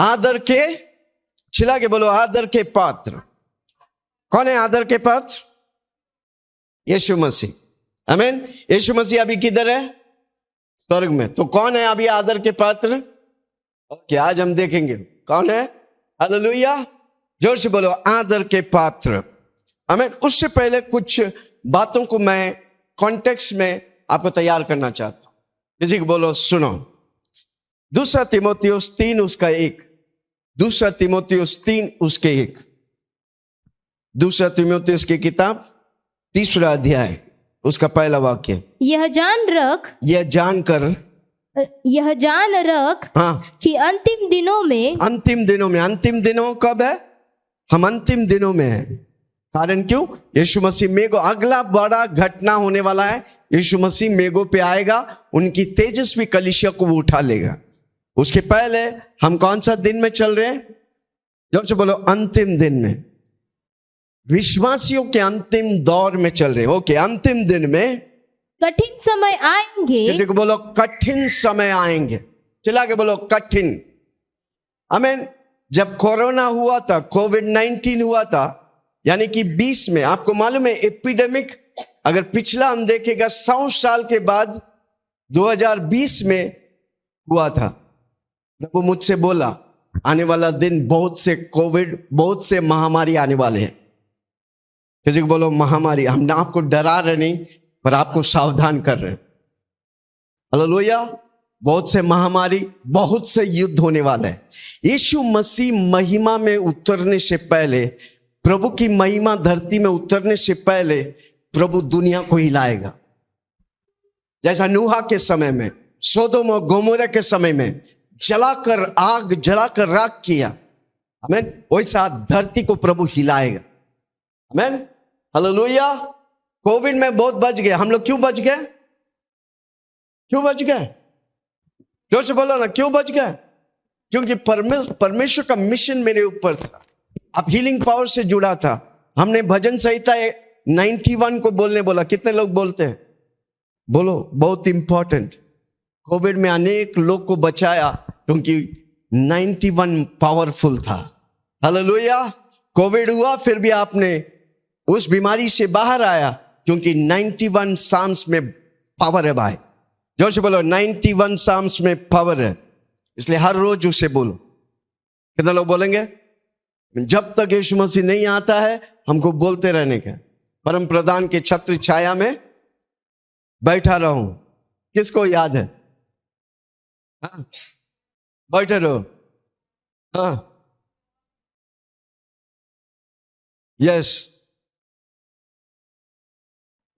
आदर के, चिल्ला के बोलो, आदर के पात्र। कौन है आदर के पात्र? यीशु मसीह। आमीन। यीशु मसीह अभी किधर है? स्वर्ग में। तो कौन है अभी आदर के पात्र? ओके, आज हम देखेंगे कौन है। हालेलुया। जोर से बोलो, आदर के पात्र। आमीन। उससे पहले कुछ बातों को मैं कॉन्टेक्स्ट में आपको तैयार करना चाहता हूं। किसी को बोलो सुनो। 2 तीमुथियुस 3:1। 2 तीमुथियुस 3:1। 2 तीमुथियुस की किताब 3 अध्याय उसका पहला वाक्य। यह जान रख हाँ, कि अंतिम दिनों में। अंतिम दिनों कब है? हम अंतिम दिनों में हैं। कारण क्यों? यीशु मसीह मेघो, अगला बड़ा घटना होने वाला है। यीशु मसीह मेघों पे आएगा, उनकी तेजस्वी कलीसिया को वो उठा लेगा। उसके पहले हम कौन सा दिन में चल रहे हैं? जोर से बोलो, अंतिम दिन में। विश्वासियों के अंतिम दौर में चल रहे हैं। ओके, अंतिम दिन में कठिन समय आएंगे। किसी को बोलो, कठिन समय आएंगे। चिल्ला के बोलो, कठिन। आमीन। जब कोरोना हुआ था, कोविड-19 हुआ था, यानी कि 20 में, आपको मालूम है एपिडेमिक, अगर पिछला हम देखेगा 100 साल के बाद 2020 में हुआ था। प्रभु मुझसे बोला, आने वाला दिन बहुत से कोविड, बहुत से महामारी आने वाले हैं। किसी को बोलो महामारी। हम आपको डरा रहे नहीं, पर आपको सावधान कर रहे हैं। हालेलुया। बहुत से महामारी, बहुत से युद्ध होने वाले हैं। यीशु मसीह महिमा में उतरने से पहले, प्रभु की महिमा धरती में उतरने से पहले, प्रभु दुनिया को हिलाएगा। जैसा नूहा के समय में, सोदोम और गोमोरा के समय में आग जलाकर राख किया, आमीन, वैसा धरती को प्रभु हिलाएगा। आमीन। हालेलुया। कोविड में बहुत बच गए हम लोग। क्यों बच गए? क्यों बच गए? जोर से बोलो ना, क्यों बच गए? क्योंकि परमेश्वर का मिशन मेरे ऊपर था। अब हीलिंग पावर से जुड़ा था। हमने भजन संहिता 91 को बोलने बोला। कितने लोग बोलते हैं? बोलो, बहुत इंपॉर्टेंट। कोविड में अनेक लोग को बचाया क्योंकि 91 पावरफुल था। हालेलुया। कोविड हुआ फिर भी आपने उस बीमारी से बाहर आया क्योंकि 91 साम्स में पावर है भाई। जोर से बोलो, 91 साम्स में पावर है। इसलिए हर रोज उसे बोलो। कितने लोग बोलेंगे? जब तक यीशु मसीह नहीं आता है हमको बोलते रहने का। परम प्रधान के छत्र छाया में बैठा रहूं। किसको याद है? हाँ, बैठे रहो। हाँ, यस,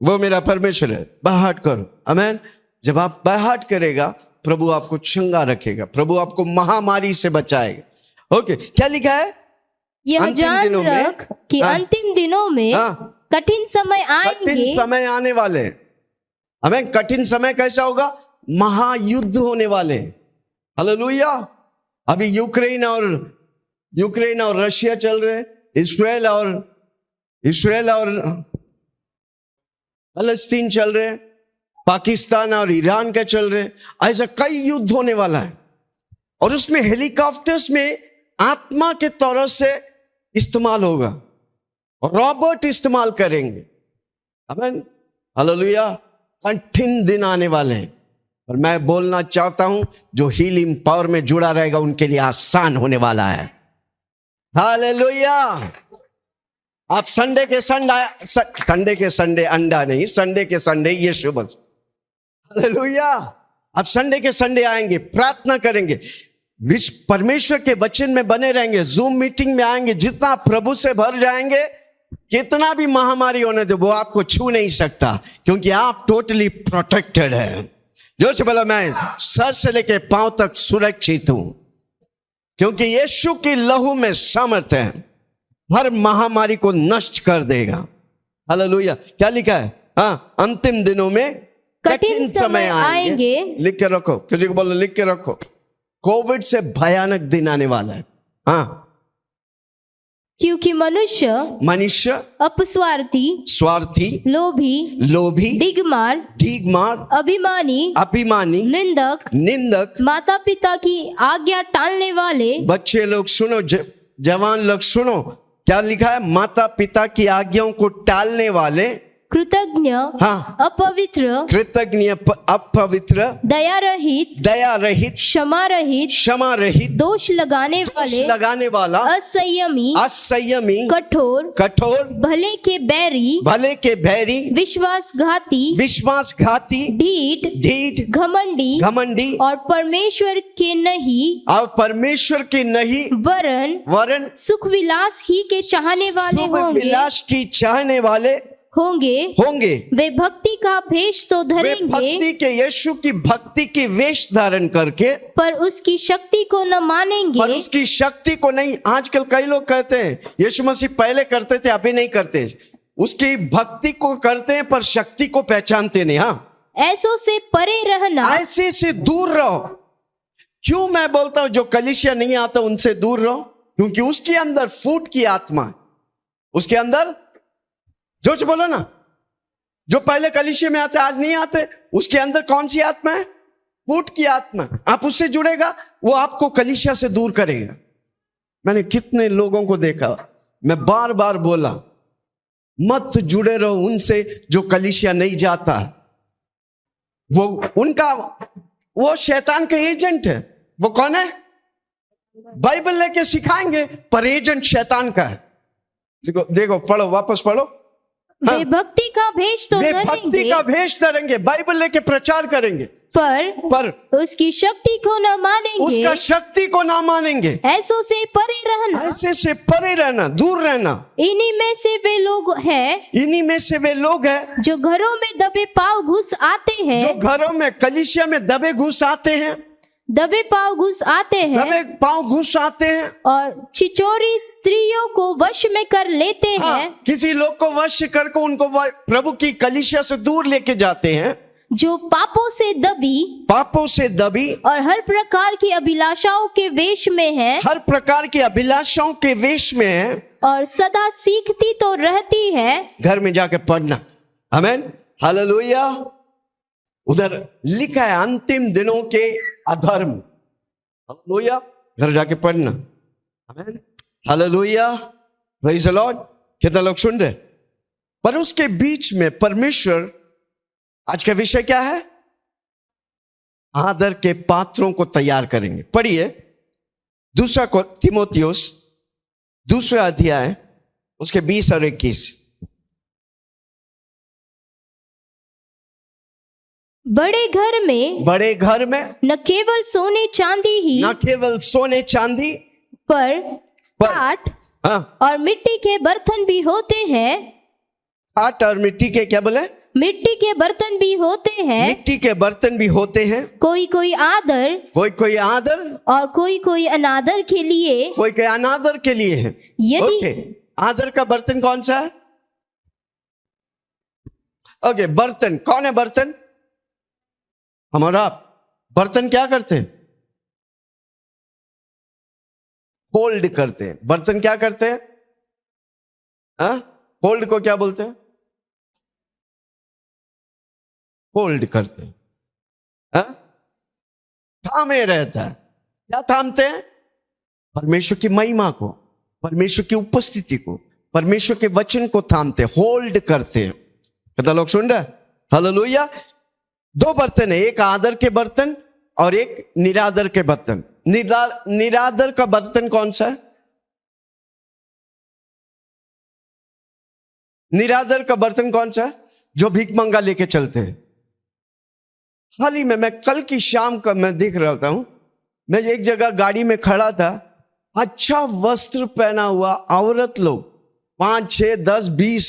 वो मेरा परमेश्वर है। बाहट करो। आमीन। जब आप बाहट करेगा, प्रभु आपको चंगा रखेगा, प्रभु आपको महामारी से बचाएगा। ओके, क्या लिखा है? यह जान रख कि अंतिम दिनों में कठिन समय आएंगे। कठिन समय आने वाले। हमें कठिन समय कैसा होगा? महायुद्ध होने वाले। हालेलुया। अभी यूक्रेन और रशिया चल रहे, इसराइल और फलस्तीन चल रहे, पाकिस्तान और ईरान का चल रहे। ऐसा कई युद्ध होने वाला है। और उसमें हेलीकॉप्टर्स में आत्मा के तौर से इस्तेमाल होगा, रॉबोट इस्तेमाल करेंगे। आमीन। हालेलुया। कठिन दिन आने वाले हैं। और मैं बोलना चाहता हूं, जो हीलिंग पावर में जुड़ा रहेगा उनके लिए आसान होने वाला है। हालेलुया। आप संडे के संडे अंडा नहीं, संडे के संडे यीशु बस। हालेलुया। आप संडे के संडे आएंगे, प्रार्थना करेंगे, परमेश्वर के वचन में बने रहेंगे, जूम मीटिंग में आएंगे। जितना प्रभु से भर जाएंगे, कितना भी महामारी होने दो, वो आपको छू नहीं सकता क्योंकि आप टोटली प्रोटेक्टेड है। जो से बोला, मैं सर से लेके पांव तक सुरक्षित हूं क्योंकि यीशु की लहू में सामर्थ है, हर महामारी को नष्ट कर देगा। हालेलुया। क्या लिखा है? हाँ, अंतिम दिनों में कठिन समय आएंगे। लिख के रखो। किसी को बोलो, लिख के रखो। कोविड से भयानक दिन आने वाला है। हाँ, क्योंकि मनुष्य मनुष्य अपस्वार्थी, स्वार्थी, लोभी, लोभी, डिगमार, ढीगमार, अभिमानी, अभिमानी, निंदक, निंदक, माता पिता की आज्ञा टालने वाले, बच्चे लोग सुनो, जवान लोग सुनो, क्या लिखा है? माता पिता की आज्ञाओं को टालने वाले, कृतज्ञ, हाँ, अपवित्र, कृतज्ञ, अपवित्र, दया रहित, दया रहित, क्षमा रहित, क्षमा रहित, दोष लगाने वाले, लगाने वाला, असंयमी, असंयमी, कठोर, कठोर, भले के बैरी, भले के बैरी, विश्वासघाती, विश्वासघाती, ढीठ, ढीठ, घमंडी, घमंडी, और परमेश्वर के नहीं, और परमेश्वर के नहीं, वरन सुख विलास ही के चाहने वाले होंगे, विलास की चाहने वाले होंगे। वे भक्ति का भेष तो वे धरेंगे, भक्ति के, यीशु की भक्ति की वेश धारण करके, पर उसकी शक्ति को न मानेंगे। पर उसकी शक्ति को नहीं। आजकल कई लोग कहते हैं यीशु मसीह पहले करते थे, अभी नहीं करते। उसकी भक्ति को करते हैं पर शक्ति को पहचानते नहीं। हाँ, ऐसों से परे रहना, ऐसे से दूर रहो। क्यों मैं बोलता हूं जो कलीसिया नहीं आता उनसे दूर रहो? क्योंकि उसके अंदर फूट की आत्मा है। उसके अंदर जोर से बोलो ना, जो पहले कलीसिया में आते आज नहीं आते, उसके अंदर कौन सी आत्मा है? फूट की आत्मा। आप उससे जुड़ेगा, वो आपको कलीसिया से दूर करेगा। मैंने कितने लोगों को देखा, मैं बार बार बोला मत जुड़े रहो उनसे जो कलीसिया नहीं जाता। वो शैतान का एजेंट है। वो कौन है? बाइबल लेके सिखाएंगे पर एजेंट शैतान का है। देखो पढ़ो, वापस पढ़ो। हाँ, वे भक्ति का भेष तो वे भक्ति धरेंगे, का भेष धरेंगे, बाइबल लेके प्रचार करेंगे, पर उसकी शक्ति को न मानेंगे। उसका शक्ति को ना मानेंगे। ऐसों से परे रहना, ऐसे से परे रहना, दूर रहना। इन्हीं में से वे लोग हैं, इन्हीं में से वे लोग हैं जो घरों में दबे पांव घुस आते हैं, जो घरों में कलीसिया में दबे घुस आते हैं, दबे पांव घुस आते हैं, दबे पांव घुस आते हैं और छिचोरी स्त्रियों को वश में कर लेते हाँ, हैं, किसी लोग को वश करके उनको प्रभु की कलीसिया से दूर लेके जाते हैं, जो पापों से दबी और हर प्रकार की अभिलाषाओं के वेश में है, हर प्रकार की अभिलाषाओं के वेश में है, और सदा सीखती तो रहती है। घर में जाके पढ़ना। आमीन, हालेलुया। उधर लिखा है अंतिम दिनों के अधर्म। हालेलुया, घर जाके पढ़ना। आमीन, हालेलुया, प्रेज द लॉर्ड। कितना लोग सुन रहे? पर उसके बीच में परमेश्वर, आज का विषय क्या है? आदर के पात्रों को तैयार करेंगे। पढ़िए 2 तीमुथियुस 2 अध्याय उसके 20 और 21। बड़े घर में न केवल सोने चांदी पर पाट हाँ, और मिट्टी के बर्तन भी होते हैं। पाट और मिट्टी के, क्या बोले? मिट्टी के बर्तन भी होते हैं। मिट्टी के बर्तन भी होते हैं। कोई आदर, कोई आदर और कोई अनादर के लिए। कोई अनादर के लिए है। यदि ओके, आदर का बर्तन कौन सा है? ओके, बर्तन कौन है? बर्तन हमारा। बर्तन क्या करते हैं? होल्ड करते हैं। बर्तन क्या करते हैं? होल्ड को क्या बोलते हैं? होल्ड करते हैं। थामे रहता है। क्या थामते हैं? परमेश्वर की महिमा को, परमेश्वर की उपस्थिति को, परमेश्वर के वचन को थामते, होल्ड करते हैं। कितना लोग सुन रहे? हालेलुया। 2 बर्तन है, एक आदर के बर्तन और एक निरादर के बर्तन। निरादर का बर्तन कौन सा है? निरादर का बर्तन कौन सा है? जो भीख मंगा लेके चलते हैं। हाल ही में मैं कल की शाम का मैं देख रहा हूं, मैं एक जगह गाड़ी में खड़ा था, अच्छा वस्त्र पहना हुआ औरत लोग, 5, 6, 10, 20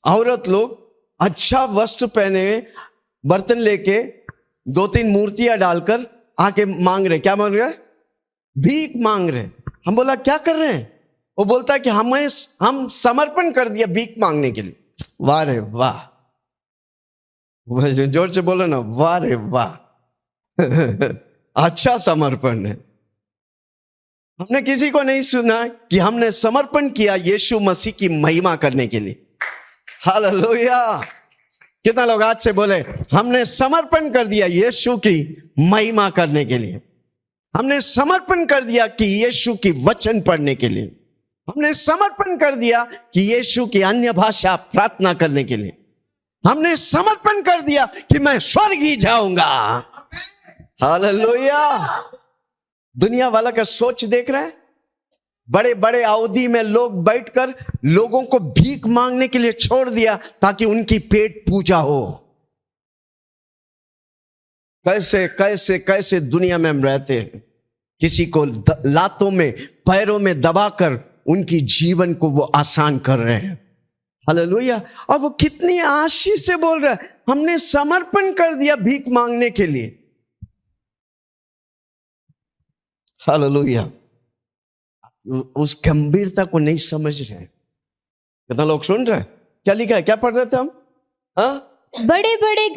औरत लोग अच्छा वस्त्र पहने बर्तन लेके 2-3 मूर्तियां डालकर आके मांग रहे। क्या मांग रहे? भीख मांग रहे। हम बोला क्या कर रहे हैं? वो बोलता है कि हम समर्पण कर दिया भीख मांगने के लिए। वाह रे वाह, जोर से बोलो ना, वाह रे वाह। अच्छा समर्पण है। हमने किसी को नहीं सुना कि हमने समर्पण किया यीशु मसीह की महिमा करने के लिए। हालेलुया। कितना लोग आज से बोले हमने समर्पण कर दिया यीशु की महिमा करने के लिए। हमने समर्पण कर दिया कि यीशु की वचन पढ़ने के लिए। हमने समर्पण कर दिया कि यीशु की अन्य भाषा प्रार्थना करने के लिए। हमने समर्पण कर दिया कि मैं स्वर्ग ही जाऊंगा। हालेलुया। दुनिया वाला का सोच देख रहा है। बड़े बड़े अवधि में लोग बैठकर लोगों को भीख मांगने के लिए छोड़ दिया ताकि उनकी पेट पूजा हो। कैसे कैसे कैसे दुनिया में हम रहते हैं। किसी को लातों में पैरों में दबाकर उनकी जीवन को वो आसान कर रहे हैं। हालेलुया। और वो कितनी आशीष से बोल रहा है, हमने समर्पण कर दिया भीख मांगने के लिए। हालेलुया। उस गंभीरता को नहीं समझ रहे। कितना लोग सुन रहे हैं? क्या लिखा है, क्या पढ़ रहे थे हम? हाँ, बड़े बड़े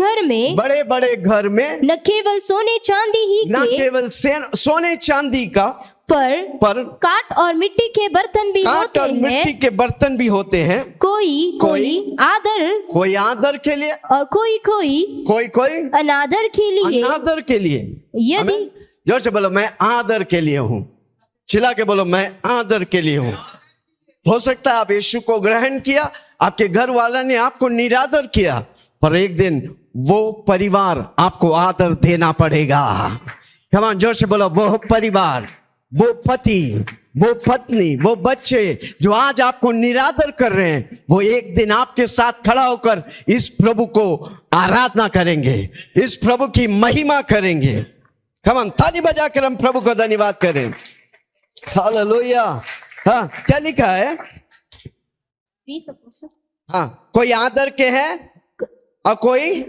घर में न केवल सोने चांदी ही न केवल सोने चांदी का पर काट और मिट्टी के बर्तन भी होते हैं। मिट्टी के बर्तन भी होते हैं। कोई आदर के लिए और कोई अनादर के लिए। यदि जोर से बोलो मैं आदर के लिए हूं। चिल्ला के बोलो मैं आदर के लिए हूं। हो सकता है आप यीशु को ग्रहण किया, आपके घर वाला ने आपको निरादर किया, पर एक दिन वो परिवार आपको आदर देना पड़ेगा। कम ऑन, जोर से बोलो वो परिवार, वो पति, वो पत्नी, वो बच्चे जो आज आपको निरादर कर रहे हैं, वो एक दिन आपके साथ खड़ा होकर इस प्रभु को आराधना करेंगे, इस प्रभु की महिमा करेंगे। कम ऑन, ताली बजाकर हम प्रभु को धन्यवाद करें। हालेलुया। हाँ, क्या लिखा है? हाँ, कोई आदर के हैं और कोई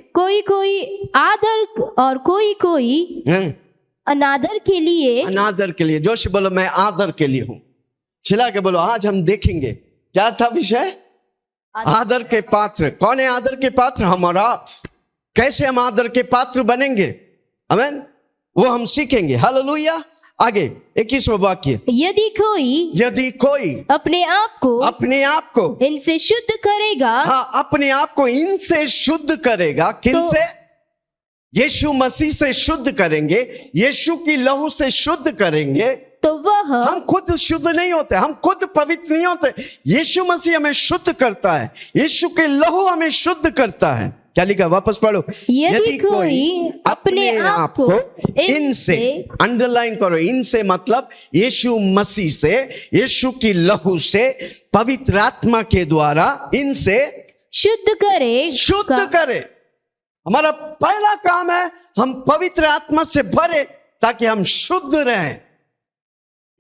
आदर और कोई अनादर के लिए। जोर से बोलो मैं आदर के लिए हूं। चिल्ला के बोलो। आज हम देखेंगे क्या था विषय? आदर के पात्र। कौन है आदर के पात्र? हम और आप। कैसे हम आदर के पात्र बनेंगे? आमीन। वो हम सीखेंगे। हालेलुया। आगे 21वां वाक्य, यदि कोई अपने आप को इनसे शुद्ध करेगा। हाँ, अपने आप को इनसे शुद्ध करेगा। किनसे? यीशु मसीह से शुद्ध करेंगे, यीशु की लहू से शुद्ध करेंगे। तो वह, हम खुद शुद्ध नहीं होते, हम खुद पवित्र नहीं होते। यीशु मसीह हमें शुद्ध करता है, यीशु के लहू हमें शुद्ध करता है। क्या लिखा? वापस पढ़ो। यदि कोई अपने आप को इनसे, अंडरलाइन करो, इनसे मतलब यीशु मसीह से, यीशु की लहू से, पवित्र आत्मा के द्वारा इनसे शुद्ध करे। हमारा पहला काम है हम पवित्र आत्मा से भरे ताकि हम शुद्ध रहें।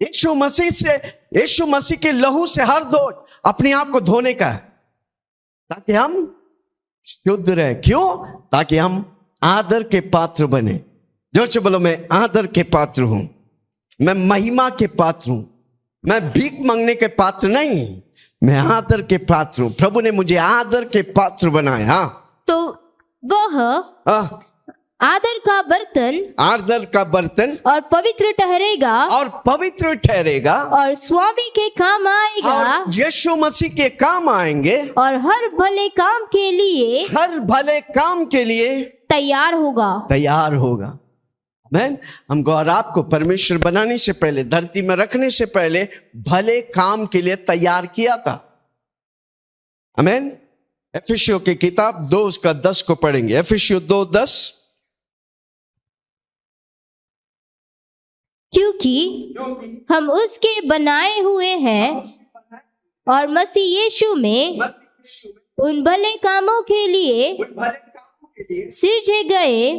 यीशु मसीह के लहू से हर रोज अपने आप को धोने का है ताकि हम शुद्ध रहे। क्यों? ताकि हम आदर के पात्र बने। जोर से बोलो मैं आदर के पात्र हूं, मैं महिमा के पात्र हूं, मैं भीख मांगने के पात्र नहीं, मैं आदर के पात्र हूं। प्रभु ने मुझे आदर के पात्र बनाया। तो वह आदर का बर्तन और पवित्र ठहरेगा और स्वामी के काम आएगा, और यीशु मसीह के काम आएंगे, और हर भले काम के लिए तैयार होगा। आमीन। हमको और आपको परमेश्वर बनाने से पहले, धरती में रखने से पहले भले काम के लिए तैयार किया था। आमीन। एफिसियों की किताब 2:10 को पढ़ेंगे। एफिसियों 2:10। क्योंकि हम उसके बनाए हुए हैं और मसीह यीशु में उन भले कामों के लिए सिरजे गए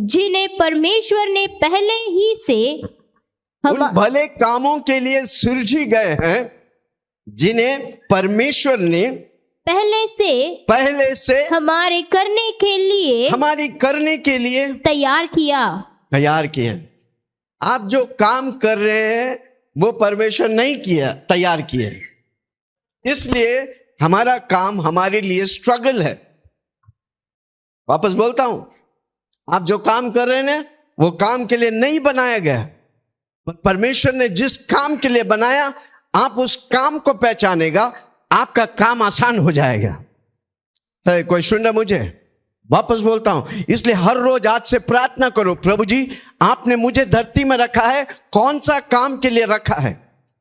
जिन्हें परमेश्वर ने पहले ही से उन भले कामों के लिए सिरजी गए हैं जिन्हें परमेश्वर ने पहले से हमारी करने के लिए तैयार किया। आप जो काम कर रहे हैं वो परमेश्वर नहीं किया, तैयार किए। इसलिए हमारा काम हमारे लिए स्ट्रगल है। वापस बोलता हूं, आप जो काम कर रहे हैं वो काम के लिए नहीं बनाया गया। पर परमेश्वर ने जिस काम के लिए बनाया, आप उस काम को पहचानेगा, आपका काम आसान हो जाएगा। है कोई सुन रहा मुझे? वापस बोलता हूं, इसलिए हर रोज आज से प्रार्थना करो, प्रभु जी आपने मुझे धरती में रखा है, कौन सा काम के लिए रखा है?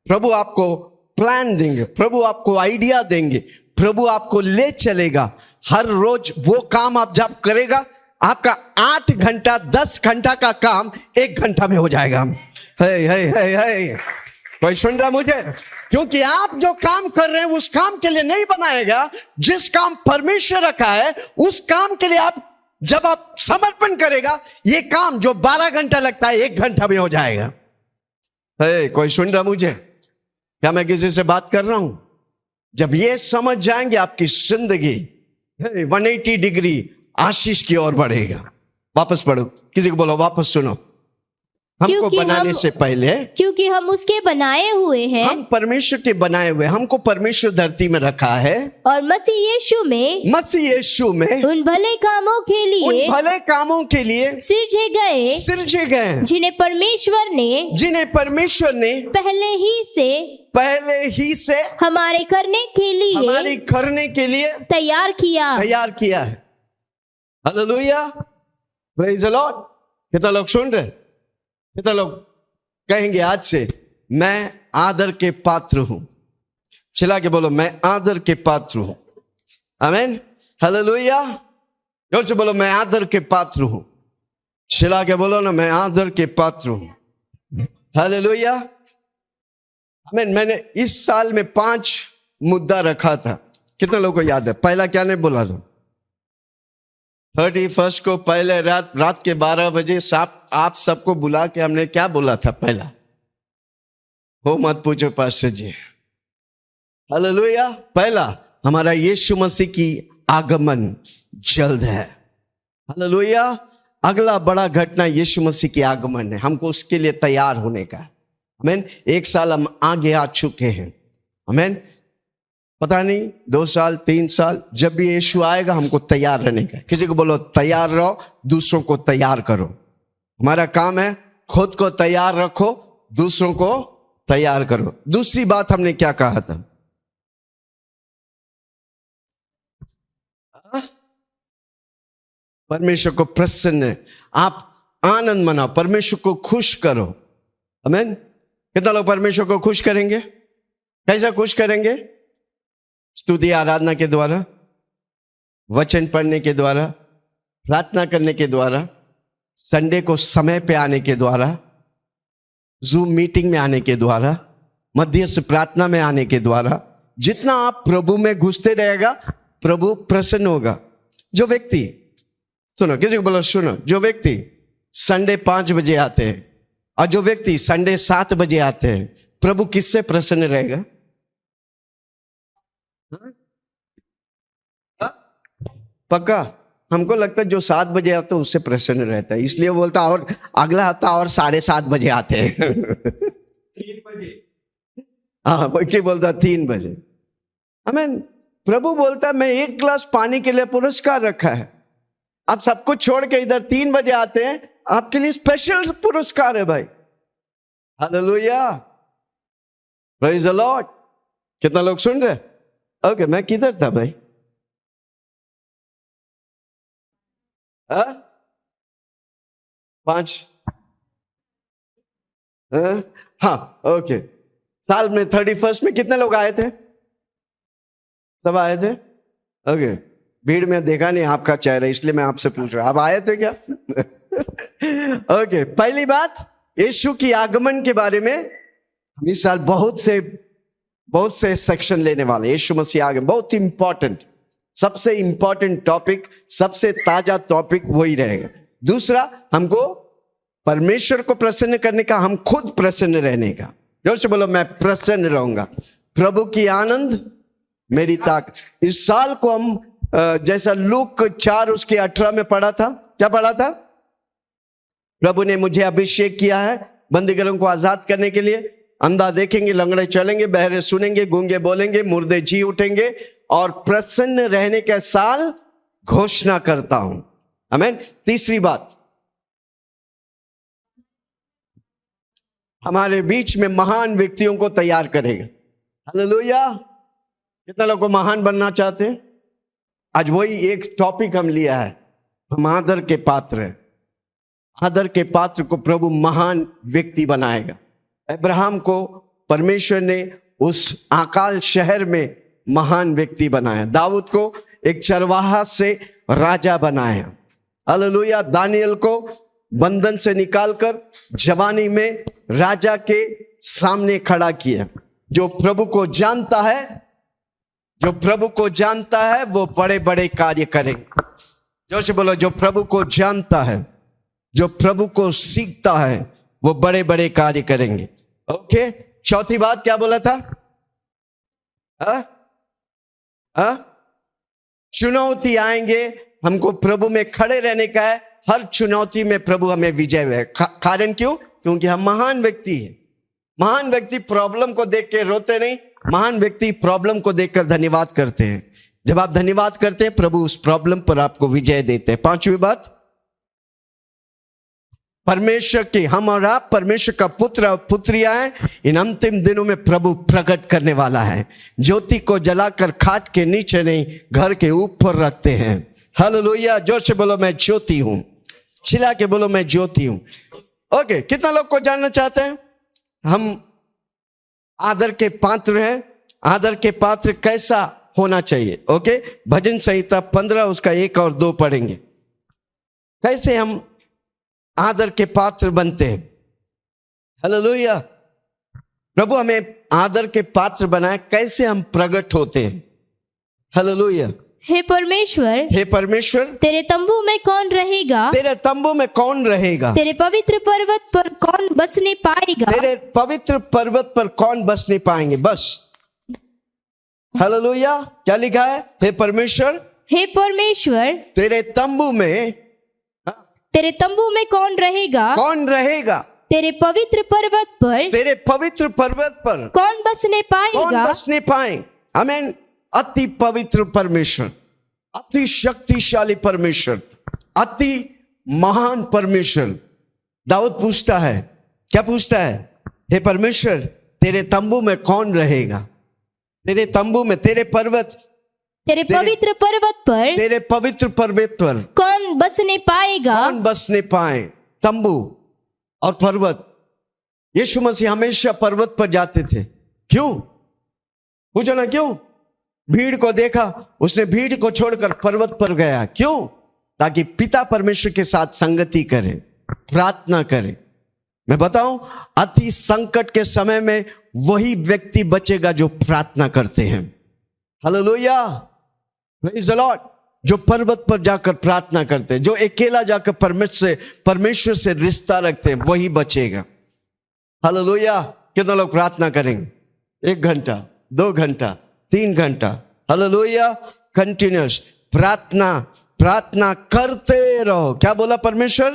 प्रभु आपको प्लान देंगे, प्रभु आपको आइडिया देंगे, प्रभु आपको ले चलेगा। हर रोज वो काम आप जब करेगा, आपका 8 घंटा 10 घंटा का काम 1 घंटा में हो जाएगा। है कोई सुन रहा मुझे? क्योंकि आप जो काम कर रहे हैं उस काम के लिए नहीं बनाएगा, जिस काम परमेश्वर रखा है उस काम के लिए आप जब आप समर्पण करेगा, ये काम जो 12 घंटा लगता है 1 घंटा में हो जाएगा। है कोई सुन रहा मुझे? क्या मैं किसी से बात कर रहा हूं? जब ये समझ जाएंगे, आपकी जिंदगी 180 डिग्री आशीष की ओर बढ़ेगा। वापस पढ़ो, किसी को बोलो वापस सुनो। हमको बनाने से पहले, क्योंकि हम उसके बनाए हुए हैं, हम परमेश्वर के बनाए हुए, हमको परमेश्वर धरती में रखा है, और मसीह यीशु में उन भले कामों के लिए सिरजे गए जिन्हें परमेश्वर ने पहले ही से हमारे करने के लिए तैयार किया है। Hallelujah, praise the Lord. कितना लोग सुन रहे? कितना लोग कहेंगे आज से मैं आदर के पात्र हूं? चिल्ला के बोलो, मैं आदर के पात्र हूं। आमीन, हालेलुया। जोर से बोलो, मैं आदर के पात्र हूं। चिल्ला के बोलो ना, मैं आदर के पात्र हूं। हालेलुया, आमीन। मैंने इस साल में 5 मुद्दा रखा था। कितने लोगों को याद है? पहला क्या नहीं बोला था? 31 को पहले रात के 12 बजे आप सबको बुला के हमने क्या बोला था? पहला हो मत पूछो पास्टर जी। हालेलुया। पहला, हमारा यीशु मसीह की आगमन जल्द है। हालेलुया। अगला बड़ा घटना यीशु मसीह की आगमन है, हमको उसके लिए तैयार होने का। आमीन। 1 साल हम आगे आ चुके हैं। आमीन। पता नहीं 2 साल 3 साल, जब भी यीशु आएगा हमको तैयार रहने का। किसी को बोलो तैयार रहो, दूसरों को तैयार करो। हमारा काम है खुद को तैयार रखो, दूसरों को तैयार करो। दूसरी बात हमने क्या कहा था? परमेश्वर को प्रसन्न, आप आनंद मनाओ, परमेश्वर को खुश करो। आमीन। कितना लोग परमेश्वर को खुश करेंगे? कैसा खुश करेंगे? स्तुति आराधना के द्वारा, वचन पढ़ने के द्वारा, प्रार्थना करने के द्वारा, संडे को समय पे आने के द्वारा, जूम मीटिंग में आने के द्वारा, मध्यस्थ प्रार्थना में आने के द्वारा। जितना आप प्रभु में घुसते रहेगा, प्रभु प्रसन्न होगा। जो व्यक्ति, सुनो, किसी को बोलो सुनो, जो व्यक्ति संडे 5 बजे आते हैं और जो व्यक्ति संडे 7 बजे आते हैं, प्रभु किससे प्रसन्न रहेगा? पक्का? हमको लगता है जो 7 बजे आता है उससे प्रसन्न रहता है, इसलिए बोलता और अगला हफ्ता और 7:30 बजे आते हैं। 3 बजे, हाँ, क्या बोलता 3 बजे। आमीन। प्रभु बोलता है मैं 1 गिलास पानी के लिए पुरस्कार रखा है। आप सब कुछ छोड़ के इधर 3 बजे आते हैं, आपके लिए स्पेशल पुरस्कार है भाई। Hallelujah, praise the Lord. कितना लोग सुन रहे? ओके, मैं किधर था भाई? 5? हाँ, ओके। साल में 31 में कितने लोग आए थे? सब आए थे? ओके। भीड़ में देखा नहीं आपका चेहरा, इसलिए मैं आपसे पूछ रहा, आप आए थे क्या? ओके। पहली बात, यीशु की आगमन के बारे में हम इस साल बहुत से सेक्शन लेने वाले। यीशु मसीह आगमन बहुत इंपॉर्टेंट, सबसे इंपॉर्टेंट टॉपिक, सबसे ताजा टॉपिक वही रहेगा। दूसरा, हमको परमेश्वर को प्रसन्न करने का, हम खुद प्रसन्न रहने का। जोर से बोलो, मैं प्रसन्न रहूंगा। प्रभु की आनंद मेरी ताकत। इस साल को हम जैसा लूक 4 उसके 18 में पढ़ा था, क्या पढ़ा था? प्रभु ने मुझे अभिषेक किया है बंदीगरों को आजाद करने के लिए। अंधा देखेंगे, लंगड़े चलेंगे, बहरे सुनेंगे, गूंगे बोलेंगे, मुर्दे जी उठेंगे, और प्रसन्न रहने का साल घोषणा करता हूं। आमीन। तीसरी बात, हमारे बीच में महान व्यक्तियों को तैयार करेगा। हालेलुया। कितना लोग को महान बनना चाहते हैं? आज वही एक टॉपिक हम लिया है, हम आदर के पात्र हैं। आदर के पात्र को प्रभु महान व्यक्ति बनाएगा। अब्राहम को परमेश्वर ने उस आकाल शहर में महान व्यक्ति बनाया। दाऊद को एक चरवाहा से राजा बनाया। हालेलुया। दानियल को बंधन से निकालकर जवानी में राजा के सामने खड़ा किया। जो प्रभु को जानता है, जो प्रभु को जानता है वो बड़े बड़े कार्य करेंगे। जोर से बोलो, जो प्रभु को जानता है, जो प्रभु को सीखता है वो बड़े बड़े कार्य करेंगे। ओके, चौथी बात क्या बोला था? चुनौती आएंगे, हमको प्रभु में खड़े रहने का है। हर चुनौती में प्रभु हमें विजय है। कारण क्यों? क्योंकि हम महान व्यक्ति हैं। महान व्यक्ति प्रॉब्लम को देख के रोते नहीं, महान व्यक्ति प्रॉब्लम को देखकर धन्यवाद करते हैं। जब आप धन्यवाद करते हैं, प्रभु उस प्रॉब्लम पर आपको विजय देते हैं। पांचवी बात, परमेश्वर की, हम और आप परमेश्वर का पुत्र और पुत्रियां हैं। इन अंतिम दिनों में प्रभु प्रकट करने वाला है। ज्योति को जलाकर खाट के नीचे नहीं, घर के ऊपर रखते हैं। हालेलुया। जोर से बोलो, मैं ज्योति हूं। चिल्ला के बोलो, मैं ज्योति हूं। ओके, कितना लोग को जानना चाहते हैं? हम आदर के पात्र हैं। आदर के पात्र कैसा होना चाहिए? ओके, भजन संहिता 15 उसका 1 और 2 पढ़ेंगे। कैसे हम आदर के पात्र बनते हैं? हालेलुया। प्रभु हमें आदर के पात्र बनाए। कैसे हम प्रकट होते हैं? हालेलुया। हे परमेश्वर, हे परमेश्वर, तेरे तंबू में कौन रहेगा? तेरे तंबू में कौन रहेगा? तेरे पवित्र पर्वत पर कौन बसने पाएगा? तेरे पवित्र पर्वत पर कौन बसने पाएंगे? बस। हालेलुया। क्या लिखा है? हे परमेश्वर, हे परमेश्वर, तेरे तंबू में, तेरे तंबू में कौन रहेगा? कौन रहेगा? तेरे पवित्र पर्वत पर, तेरे पवित्र पर्वत पर कौन बसने कौन पाएगा? बसने पाए? आमीन। अति पवित्र परमेश्वर, अति शक्तिशाली परमेश्वर, अति महान परमेश्वर। दाऊद पूछता है, क्या पूछता है? हे परमेश्वर, तेरे तंबू में कौन रहेगा? तेरे तंबू में, तेरे पर्वत, तेरे पवित्र पर्वत पर, तेरे पवित्र पर्वत पर कौन बसने पाएगा? कौन बसने पाए? तंबू और पर्वत। यीशु मसीह हमेशा पर्वत पर जाते थे। क्यों? पूछो ना, क्यों? भीड़ को देखा, उसने भीड़ को छोड़कर पर्वत पर गया। क्यों? ताकि पिता परमेश्वर के साथ संगति करे, प्रार्थना करे। मैं बताऊं, अति संकट के समय में वही व्यक्ति बचेगा जो प्रार्थना करते हैं। Hallelujah, praise the Lord. जो पर्वत पर जाकर प्रार्थना करते हैं, जो अकेला जाकर परमेश्वर से रिश्ता रखते हैं, वही बचेगा। हालेलुया। कितना लोग प्रार्थना करेंगे? 1 घंटा, 2 घंटा, 3 घंटा? हालेलुया। कंटिन्यूस प्रार्थना, प्रार्थना करते रहो। क्या बोला परमेश्वर?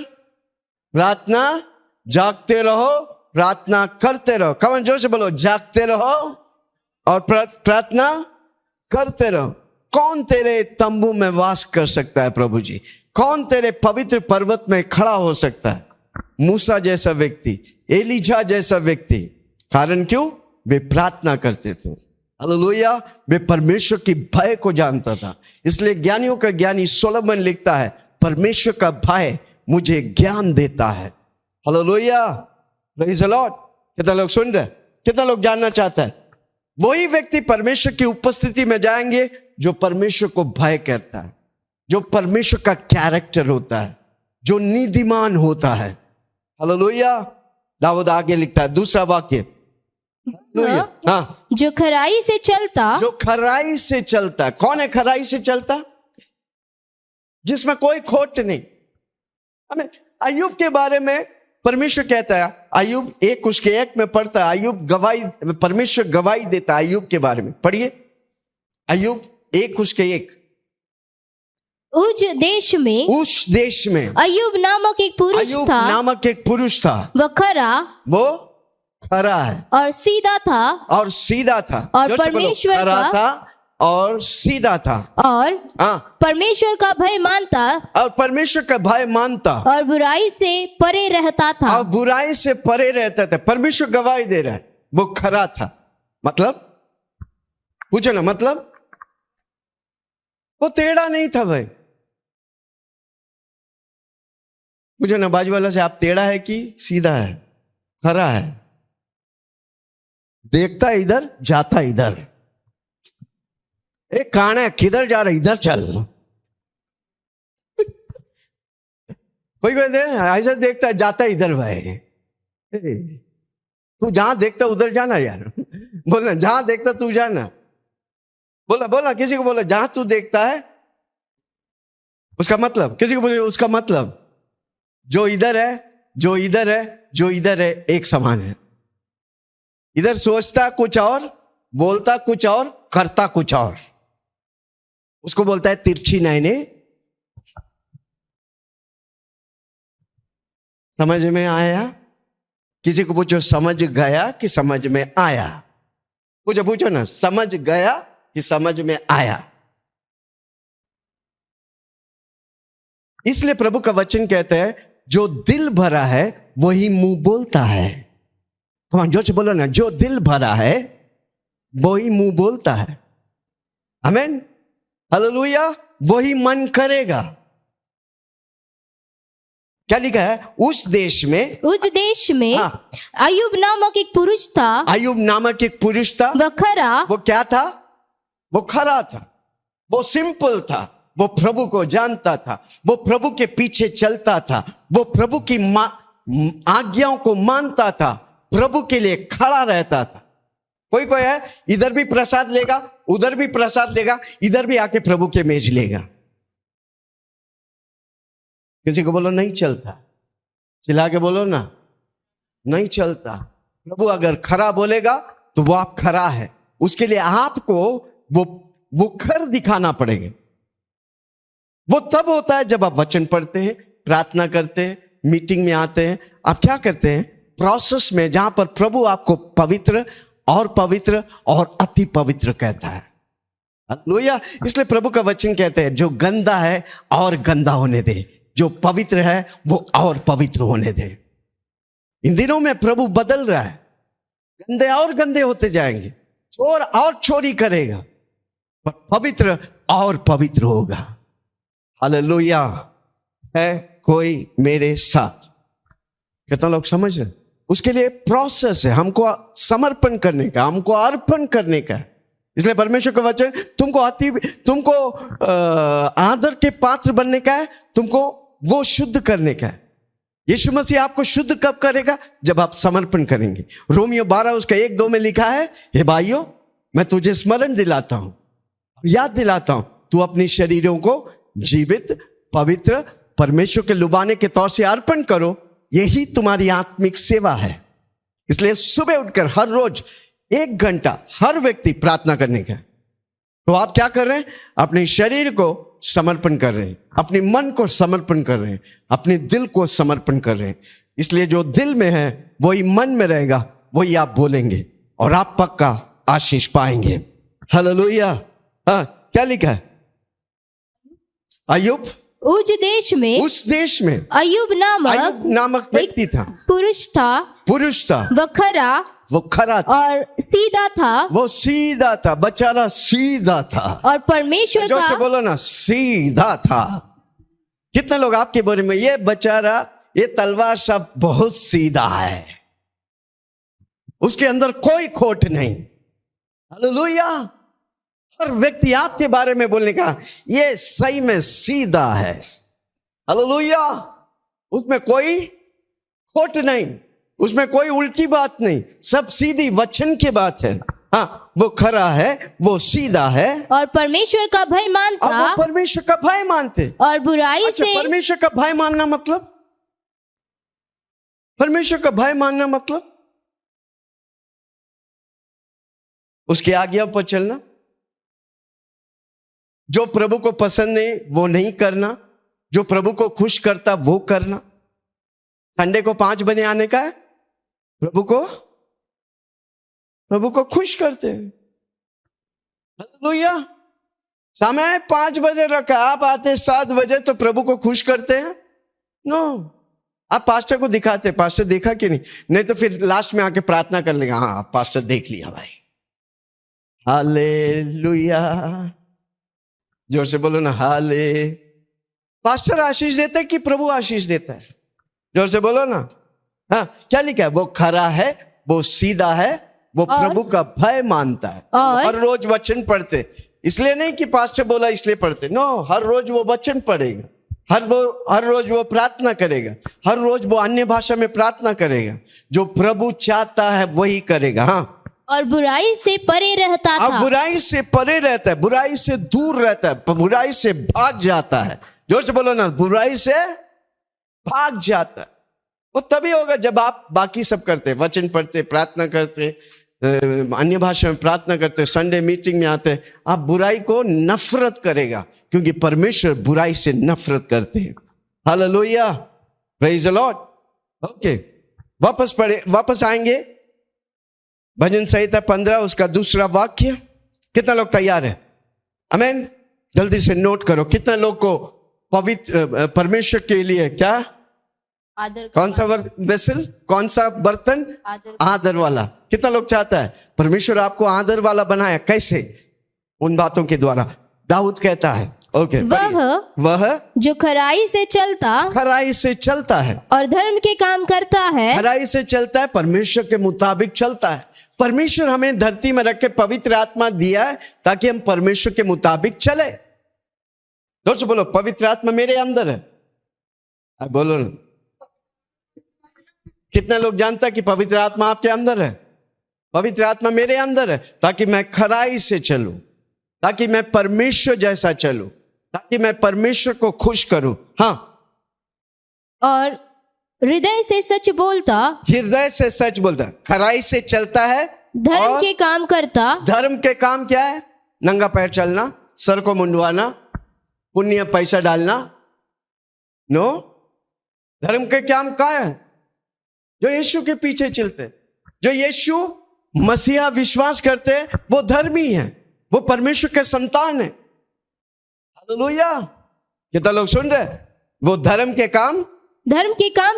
प्रार्थना, जागते रहो, प्रार्थना करते रहो। कौन जोर से बोलो, जागते रहो और प्रार्थना करते रहो। कौन तेरे तंबू में वास कर सकता है प्रभु जी? कौन तेरे पवित्र पर्वत में खड़ा हो सकता है? मूसा जैसा व्यक्ति, एलिजा जैसा व्यक्ति। कारण क्यों? वे प्रार्थना करते थे। हालेलुया। वे परमेश्वर की भय को जानता था। इसलिए ज्ञानियों का ज्ञानी सोलोमन लिखता है, परमेश्वर का भय मुझे ज्ञान देता है। Hallelujah, praise the Lord. कितना लोग सुन रहे? कितना लोग जानना चाहता है? वही व्यक्ति परमेश्वर की उपस्थिति में जाएंगे जो परमेश्वर को भय करता है, जो परमेश्वर का कैरेक्टर होता है, जो नीतिमान होता है। हालेलुया। दाऊद आगे लिखता है, दूसरा वाक्य, हाँ, जो खराई से चलता, जो खराई से चलता। कौन है खराई से चलता? जिसमें कोई खोट नहीं। हमें अय्यूब के बारे में परमेश्वर कहता है, अय्यूब 1 उसके 1 में पढ़ता है, अय्यूब गवाही, परमेश्वर गवाही देता है अय्यूब के बारे में। पढ़िए, अय्यूब 1 उसके 1। उस देश में अय्यूब नामक एक पुरुष अय्यूब था। नामक एक पुरुष था। वो खरा है और सीधा था और और परमेश्वर खरा का था और सीधा था। और हाँ, परमेश्वर का भय मानता और परमेश्वर का भय मानता और बुराई से परे रहता था। और बुराई से परे रहता था। परमेश्वर गवाही दे रहा है, वो खरा था। मतलब पूछो ना, मतलब वो टेढ़ा नहीं था भाई। पूछो ना बाजू वाला से, आप टेढ़ा है कि सीधा है, खरा है? देखता इधर, जाता इधर। एक कान है, किधर जा रहा, इधर चल। कोई ऐसा देखता है, जाता इधर भाई। तू जहां देखता उधर जाना यार। बोलना, जहां देखता तू जाना। बोला बोला किसी को, बोला जहां तू देखता है उसका मतलब, किसी को बोले उसका मतलब, जो इधर है, जो इधर है, जो इधर है, एक समान है। इधर सोचता कुछ और, बोलता कुछ और, करता कुछ और, उसको बोलता है तिरछी नैने। समझ में आया? किसी को पूछो समझ गया कि समझ में आया? पूछो पूछो ना, समझ गया कि समझ में आया? इसलिए प्रभु का वचन कहता है, जो दिल भरा है वही मुंह बोलता है। कौन जोर से बोलो ना, जो दिल भरा है वही मुंह बोलता है। आमीन, हालेलुया। वही मन करेगा। क्या लिखा है? उस देश में हाँ, अय्यूब नामक एक पुरुष था। अय्यूब नामक एक पुरुष था। वह खरा, वो क्या था? वो खरा था, वो सिंपल था, वो प्रभु को जानता था, वो प्रभु के पीछे चलता था, वो प्रभु की आज्ञाओं को मानता था, प्रभु के लिए खड़ा रहता था। कोई कोई है इधर भी प्रसाद लेगा, उधर भी प्रसाद लेगा, इधर भी आके प्रभु के मेज लेगा। किसी को बोलो नहीं चलता, चिल्ला के बोलो ना, नहीं चलता। प्रभु अगर खरा बोलेगा तो वो आप खरा है, उसके लिए आपको वो खर दिखाना पड़ेगा। वो तब होता है जब आप वचन पढ़ते हैं, प्रार्थना करते हैं, मीटिंग में आते हैं। आप क्या करते हैं? प्रोसेस में जहां पर प्रभु आपको पवित्र और अति पवित्र कहता है। हालेलुया। इसलिए प्रभु का वचन कहते हैं, जो गंदा है और गंदा होने दे, जो पवित्र है वो और पवित्र होने दे। इन दिनों में प्रभु बदल रहा है, गंदे और गंदे होते जाएंगे, चोर और चोरी करेगा, पर पवित्र और पवित्र होगा। हालेलुया। है कोई मेरे साथ? कितना लोग समझ रहे? उसके लिए प्रोसेस है, हमको समर्पण करने का, हमको अर्पण करने का। इसलिए परमेश्वर का वचन तुमको आदर के पात्र बनने का है, तुमको वो शुद्ध करने का है। यीशु मसीह आपको शुद्ध कब करेगा? जब आप समर्पण करेंगे। रोमियो 12 उसका 1-2 में लिखा है, हे भाइयों, मैं तुझे स्मरण दिलाता हूं, याद दिलाता हूं, तू अपने शरीरों को जीवित, पवित्र, परमेश्वर के लुभाने के तौर से अर्पण करो, यही तुम्हारी आत्मिक सेवा है। इसलिए सुबह उठकर हर रोज 1 घंटा हर व्यक्ति प्रार्थना करने का। तो आप क्या कर रहे हैं? अपने शरीर को समर्पण कर रहे हैं, अपने मन को समर्पण कर रहे हैं, अपने दिल को समर्पण कर रहे हैं। इसलिए जो दिल में है वही मन में रहेगा, वही आप बोलेंगे और आप पक्का आशीष पाएंगे। हालेलुया। हाँ, क्या लिखा है? अय्यूब उस देश में अय्यूब नामक व्यक्ति था, पुरुष था। वो खरा था और सीधा था, बेचारा सीधा था। और परमेश्वर जो से बोलो ना, सीधा था। कितने लोग आपके बारे में, ये बेचारा, ये तलवार सब बहुत सीधा है, उसके अंदर कोई खोट नहीं। हालेलुया। हर व्यक्ति आपके बारे में बोलने का, ये सही में सीधा है। हालेलुया। उसमें कोई खोट नहीं, उसमें कोई उल्टी बात नहीं, सब सीधी वचन की बात है। हाँ, वो खरा है, वो सीधा है और परमेश्वर का भय मानता, और वो परमेश्वर का भय मानते। और बुराई से परमेश्वर का भय मानना मतलब, परमेश्वर का भय मानना मतलब उसकी आज्ञा पर चलना, जो प्रभु को पसंद नहीं वो नहीं करना, जो प्रभु को खुश करता वो करना। संडे को 5 बजे आने का है, प्रभु को खुश करते हैं। हालेलुया। समय 5 बजे रखा, आप आते 7 बजे तो प्रभु को खुश करते हैं? नो। आप पास्टर को दिखाते, पास्टर देखा कि नहीं? नहीं तो फिर लास्ट में आके प्रार्थना कर लेगा, हाँ पास्टर देख लिया भाई। हालेलुया। जोर से बोलो ना, हाले। पास्टर आशीष देता है कि प्रभु आशीष देता है? जोर से बोलो ना। हाँ, क्या लिखा है? वो खरा है, वो सीधा है, वो प्रभु का भय मानता है। हर रोज वचन पढ़ते, इसलिए नहीं कि पास्टर बोला इसलिए पढ़ते, नो, हर रोज वो वचन पढ़ेगा, हर रोज वो प्रार्थना करेगा, हर रोज वो अन्य भाषा में प्रार्थना करेगा। जो प्रभु चाहता है वही करेगा। हाँ, और बुराई से परे रहता था। अब बुराई से परे रहता है, बुराई से दूर रहता है, बुराई से भाग जाता है। जोर से बोलो ना, बुराई से भाग जाता है। वो तभी होगा जब आप बाकी सब करते, वचन पढ़ते, प्रार्थना करते, अन्य भाषा में प्रार्थना करते, संडे मीटिंग में आते। आप बुराई को नफरत करेगा, क्योंकि परमेश्वर बुराई से नफरत करते हैं। Hallelujah, praise the lord. Okay, वापस आएंगे भजन संहिता 15, उसका दूसरा वाक्य। कितना लोग तैयार है? आमीन। जल्दी से नोट करो, कितना लोग को पवित्र परमेश्वर के लिए क्या आदर, कौन सा वेसल, कौन सा बर्तन? आदर वाला। कितना लोग चाहता है परमेश्वर आपको आदर वाला बनाया? कैसे? उन बातों के द्वारा। दाऊद कहता है, ओके, वह जो खराई से चलता है और धर्म के काम करता है। खराई से चलता है, परमेश्वर के मुताबिक चलता है। परमेश्वर हमें धरती में रख के पवित्र आत्मा दिया है ताकि हम परमेश्वर के मुताबिक चले। जोर से बोलो, पवित्र आत्मा मेरे अंदर है। अब बोलो ना, कितने लोग जानता है कि पवित्र आत्मा आपके अंदर है? पवित्र आत्मा मेरे अंदर है ताकि मैं खराई से चलूं, ताकि मैं परमेश्वर जैसा चलूं, ताकि मैं परमेश्वर को खुश करूं। हाँ, और हृदय से सच बोलता, खराई से चलता है, धर्म के काम करता। धर्म के काम क्या है? नंगा पैर चलना, सर को मुंडवाना, पुण्य पैसा डालना। नो, धर्म के काम क्या है? जो यीशु के पीछे चलते, जो यीशु मसीहा विश्वास करते, वो धर्मी है, वो परमेश्वर के संतान है। हालेलुया। कितना लोग सुन रहे? वो धर्म के काम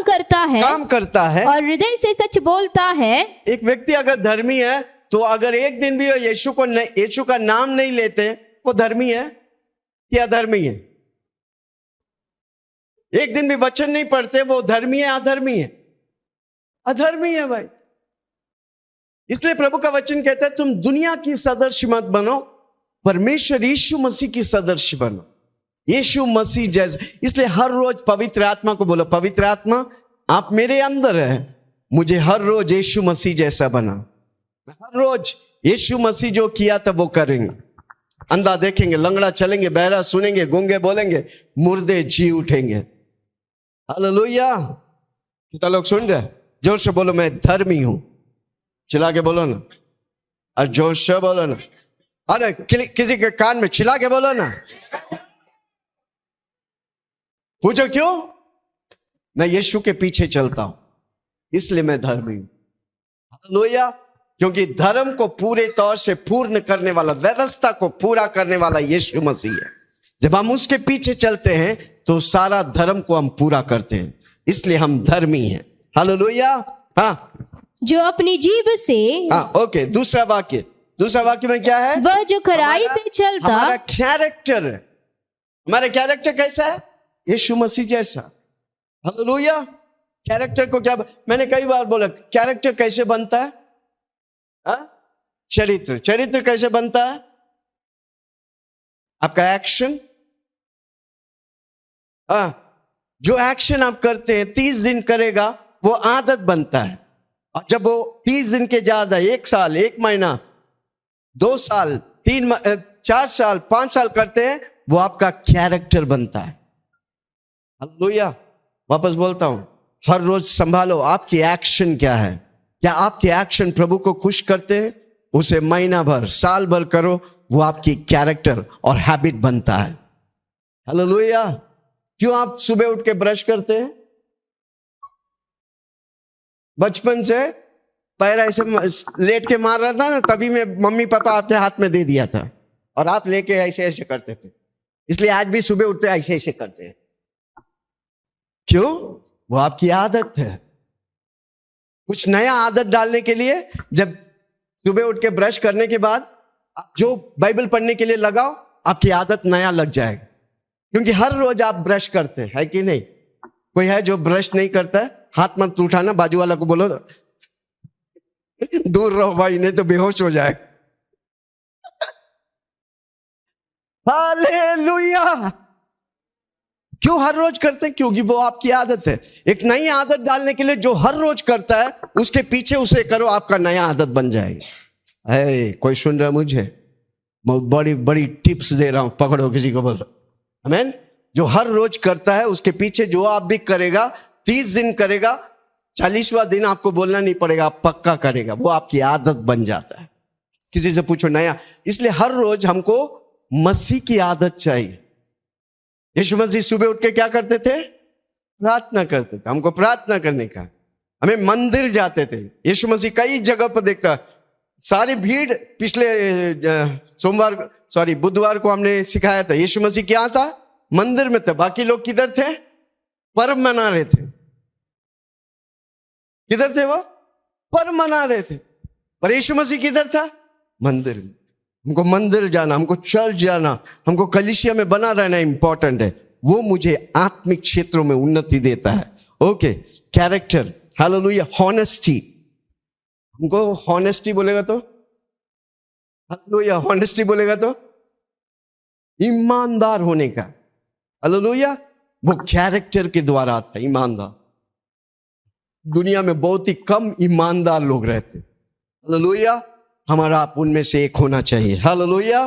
करता है और हृदय से सच बोलता है। एक व्यक्ति अगर धर्मी है तो अगर एक दिन भी यीशु का नाम नहीं लेते, वो धर्मी है या अधर्मी है? एक दिन भी वचन नहीं पढ़ते, वो धर्मी है अधर्मी है? अधर्मी है भाई। इसलिए प्रभु का वचन कहता है तुम दुनिया की सदृश मत बनो, परमेश्वर यीशु मसीह की सदृश बनो, यीशु मसीह जैसे। इसलिए हर रोज पवित्र आत्मा को बोलो, पवित्र आत्मा आप मेरे अंदर है, मुझे हर रोज यीशु मसीह जैसा बना। हर रोज यीशु मसीह जो किया था वो करेंगे। अंधा देखेंगे, लंगड़ा चलेंगे, बहरा सुनेंगे, गूंगे बोलेंगे, मुर्दे जी उठेंगे। हालेलुया। कितना लोग सुन रहे? जोर से बोलो, मैं धर्मी हूं। चिल्ला के बोलो ना, और जोर से बोलो ना। अरे किसी के कान में चिल्ला के बोलो ना। पूछो क्यों? मैं यीशु के पीछे चलता हूं, इसलिए मैं धर्मी हूं। हालेलुया। क्योंकि धर्म को पूरे तौर से पूर्ण करने वाला, व्यवस्था को पूरा करने वाला यीशु मसीह है। जब हम उसके पीछे चलते हैं तो सारा धर्म को हम पूरा करते हैं, इसलिए हम धर्मी हैं। हालेलुया। हाँ, जो अपनी जीभ से, हाँ, ओके, दूसरा वाक्य में क्या है? वह जो खराई से चलता। हमारा कैरेक्टर है, हमारा कैरेक्टर कैसा है? यीशु मसीह जैसा। हालेलुया। कैरेक्टर को क्या, मैंने कई बार बोला, कैरेक्टर कैसे बनता है? चरित्र कैसे बनता है? आपका एक्शन। जो एक्शन आप करते हैं 30 दिन करेगा, वो आदत बनता है। और जब वो 30 दिन के ज्यादा, 1 साल, 1 महीना, 2 साल, 4 साल, 5 साल करते हैं, वो आपका कैरेक्टर बनता है। हालेलुया। वापस बोलता हूं, हर रोज संभालो आपकी एक्शन क्या है। क्या आपके एक्शन प्रभु को खुश करते हैं? उसे महीना भर, साल भर करो, वो आपकी कैरेक्टर और हैबिट बनता है। हालेलुया। क्यों आप सुबह उठ के ब्रश करते हैं? बचपन से पैर ऐसे लेट के मार रहा था ना, तभी मैं मम्मी पापा आपके हाथ में दे दिया था। और आप लेके ऐसे ऐसे करते थे, इसलिए आज भी सुबह उठते ऐसे ऐसे करते हैं। क्यों? वो आपकी आदत है। कुछ नया आदत डालने के लिए जब सुबह उठ के ब्रश करने के बाद आप जो बाइबल पढ़ने के लिए लगाओ, आपकी आदत नया लग जाएगा, क्योंकि हर रोज आप ब्रश करते हैं, है कि नहीं? कोई है जो ब्रश नहीं करता है? हाथ मत उठाना, बाजू वाला को बोलो दूर रहो भाई, नहीं तो बेहोश हो जाए। हालेलुया! क्यों हर रोज करते हैं? क्योंकि वो आपकी आदत है। एक नई आदत डालने के लिए जो हर रोज करता है, उसके पीछे उसे करो, आपका नया आदत बन जाएगी। कोई सुन रहा है मुझे? मैं बड़ी बड़ी टिप्स दे रहा हूं, पकड़ो, किसी को बोलो आमीन। जो हर रोज करता है उसके पीछे जो आप भी करेगा, 30 दिन करेगा, 40वां दिन आपको बोलना नहीं पड़ेगा, आप पक्का करेगा, वो आपकी आदत बन जाता है। किसी से पूछो नया। इसलिए हर रोज हमको मसीह की आदत चाहिए। यीशु मसीह सुबह उठ के क्या करते थे? प्रार्थना करते थे। हमको प्रार्थना करने का, हमें मंदिर जाते थे। यीशु मसीह कई जगह पर देखता, सारी भीड़ पिछले बुधवार को हमने सिखाया था, यीशु मसीह क्या था? मंदिर में थे। बाकी लोग किधर थे? पर्व मना रहे थे। किधर थे वो? पर्व मना रहे थे। पर यीशु मसीह किधर था? मंदिर में। हमको मंदिर जाना, हमको चर्च जाना, हमको कलीसिया में बना रहना इंपॉर्टेंट है। वो मुझे आत्मिक क्षेत्रों में उन्नति देता है। Okay, character, hallelujah, honesty. हमको हॉनेस्टी बोलेगा तो, हालेलुया, हॉनेस्टी बोलेगा तो ईमानदार होने का, हालेलुया, वो कैरेक्टर के द्वारा आता है। ईमानदार, दुनिया में बहुत ही कम ईमानदार लोग रहते, हालेलुया। हमारा आप उनमें से एक होना चाहिए, हालेलुया,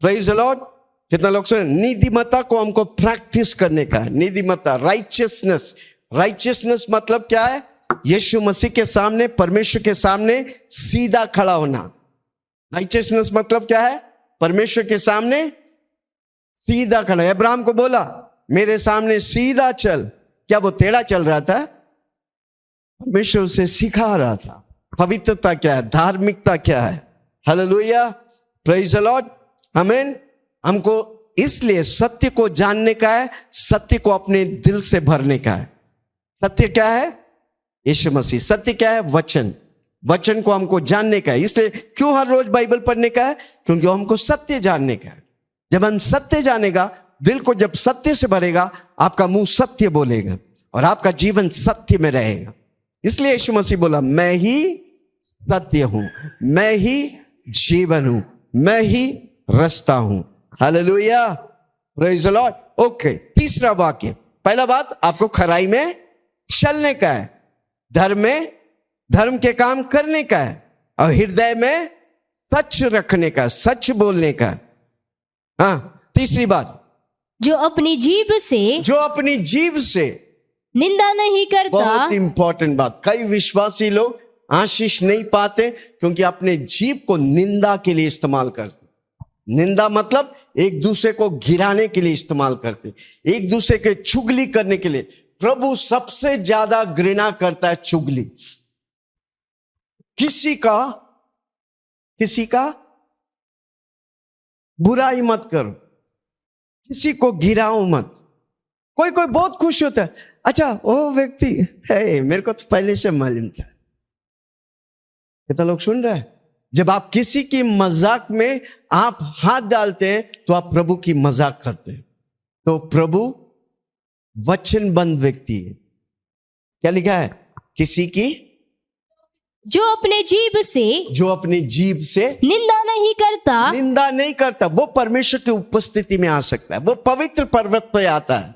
प्रेज द लॉर्ड। कितना लोग सुने? नीतिमत्ता को हमको प्रैक्टिस करने का है। नीतिमत्ता, राइचियसनेस। राइचियसनेस मतलब क्या है? यीशु मसीह के सामने, परमेश्वर के सामने सीधा खड़ा होना। राइचियसनेस मतलब क्या है? परमेश्वर के सामने सीधा खड़ा। अब्राहम को बोला मेरे सामने सीधा चल। क्या वो टेढ़ा चल रहा था? परमेश्वर उसे सिखा रहा था पवित्रता क्या है, धार्मिकता क्या है। हालेलुया, प्रेज द लॉर्ड, आमीन। हमको इसलिए सत्य को जानने का है, सत्य को अपने दिल से भरने का है। सत्य क्या है? यीशु मसीह। सत्य क्या है? वचन। वचन को हमको जानने का है। इसलिए क्यों हर रोज बाइबल पढ़ने का है? क्योंकि हमको सत्य जानने का है। जब हम सत्य जानेगा, दिल को जब सत्य से भरेगा, आपका मुंह सत्य बोलेगा और आपका जीवन सत्य में रहेगा। इसलिए यीशु मसीह बोला मैं ही सत्य हूं, मैं ही जीवन हूं, मैं ही रास्ता हूं। Hallelujah, praise the lord. Okay, तीसरा वाक्य। पहला बात, आपको खराई में चलने का है, धर्म में धर्म के काम करने का है, और हृदय में सच रखने का, सच बोलने का। हाँ, तीसरी बात, जो अपनी जीभ से निंदा नहीं करता। बहुत इंपॉर्टेंट बात। कई विश्वासी लोग आशीष नहीं पाते क्योंकि अपने जीभ को निंदा के लिए इस्तेमाल करते। निंदा मतलब एक दूसरे को गिराने के लिए इस्तेमाल करते, एक दूसरे के चुगली करने के लिए। प्रभु सबसे ज्यादा घृणा करता है चुगली। किसी का बुराई मत करो, किसी को गिराओ मत। कोई बहुत खुश होता है, अच्छा वो व्यक्ति है, मेरे को तो पहले से मालूम था। कितना लोग सुन रहे हैं? जब आप किसी की मजाक में आप हाथ डालते हैं तो आप प्रभु की मजाक करते हैं। तो प्रभु वचनबंध व्यक्ति है। क्या लिखा है? किसी की जो अपनी जीभ से निंदा नहीं करता, वो परमेश्वर की उपस्थिति में आ सकता है। वो पवित्र पर्वत पे आता है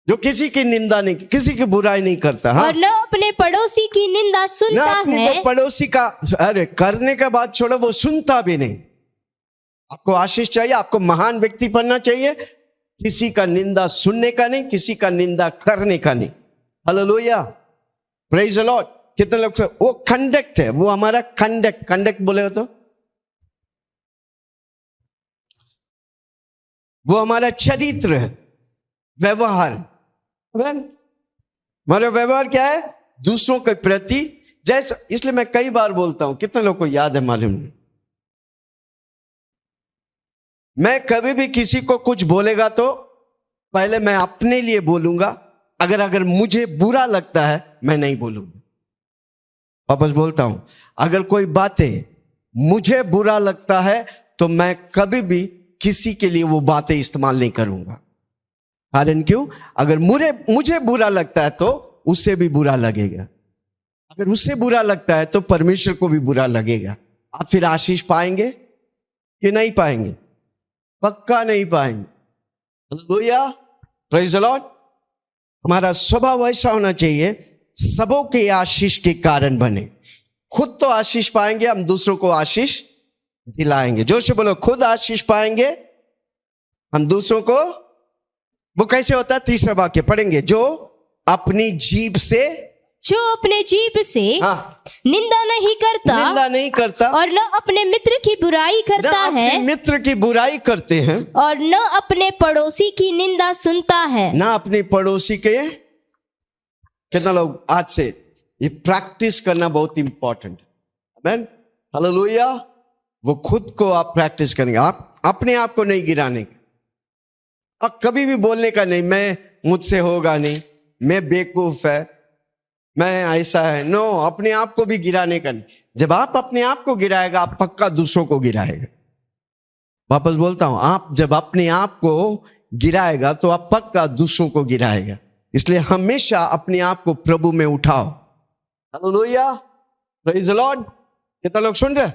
जो किसी की निंदा नहीं, किसी की बुराई नहीं करता। हाँ? और न अपने पड़ोसी की निंदा सुनता है। पड़ोसी का अरे करने का बात छोड़ो, वो सुनता भी नहीं। आपको आशीष चाहिए, आपको महान व्यक्ति बनना चाहिए, किसी का निंदा सुनने का नहीं, किसी का निंदा करने का नहीं। Hallelujah, praise the Lord. कितने लोग, वो कंडक्ट है, वो हमारा कंडक्ट बोले तो वो हमारा चरित्र है, व्यवहार। हमारा व्यवहार क्या है? दूसरों के प्रति जैसा। इसलिए मैं कई बार बोलता हूं, कितने लोग को याद है मालूम नहीं, मैं कभी भी किसी को कुछ बोलेगा तो पहले मैं अपने लिए बोलूंगा, अगर मुझे बुरा लगता है मैं नहीं बोलूंगा। वापस बोलता हूं, अगर कोई बातें मुझे बुरा लगता है तो मैं कभी भी किसी के लिए वो बातें इस्तेमाल नहीं करूंगा। कारण क्यों? अगर मुझे बुरा लगता है तो उससे भी बुरा लगेगा, अगर उससे बुरा लगता है तो परमेश्वर को भी बुरा लगेगा। आप फिर आशीष पाएंगे कि नहीं पाएंगे? पक्का नहीं पाएंगे। Hallelujah, praise the Lord. हमारा स्वभाव ऐसा होना चाहिए, सबों के आशीष के कारण बने। खुद तो आशीष पाएंगे, हम दूसरों को आशीष दिलाएंगे। जोर से बोलो, खुद आशीष पाएंगे, हम दूसरों को। वो कैसे होता है? तीसरा वाक्य पढ़ेंगे, जो अपनी जीभ से, जो अपने जीभ से निंदा नहीं करता और न अपने मित्र की बुराई करता है, मित्र की बुराई करते हैं, और न अपने पड़ोसी की निंदा सुनता है। ना अपने पड़ोसी के। कितना लोग आज से ये प्रैक्टिस करना बहुत इंपॉर्टेंट है। आमीन, हालेलुया। वो खुद को आप प्रैक्टिस करेंगे, आप अपने आप को नहीं गिराने का, अब कभी भी बोलने का नहीं, मैं मुझसे होगा नहीं, मैं बेवकूफ है, मैं ऐसा है। नो, अपने आप को भी गिराने का नहीं। जब आप अपने आप को गिराएगा, आप पक्का दूसरों को गिराएगा। वापस बोलता हूं, आप जब अपने आप को गिराएगा तो आप पक्का दूसरों को गिराएगा। इसलिए हमेशा अपने आप को प्रभु में उठाओ। Hallelujah, praise the Lord. कितना लोग सुन रहे?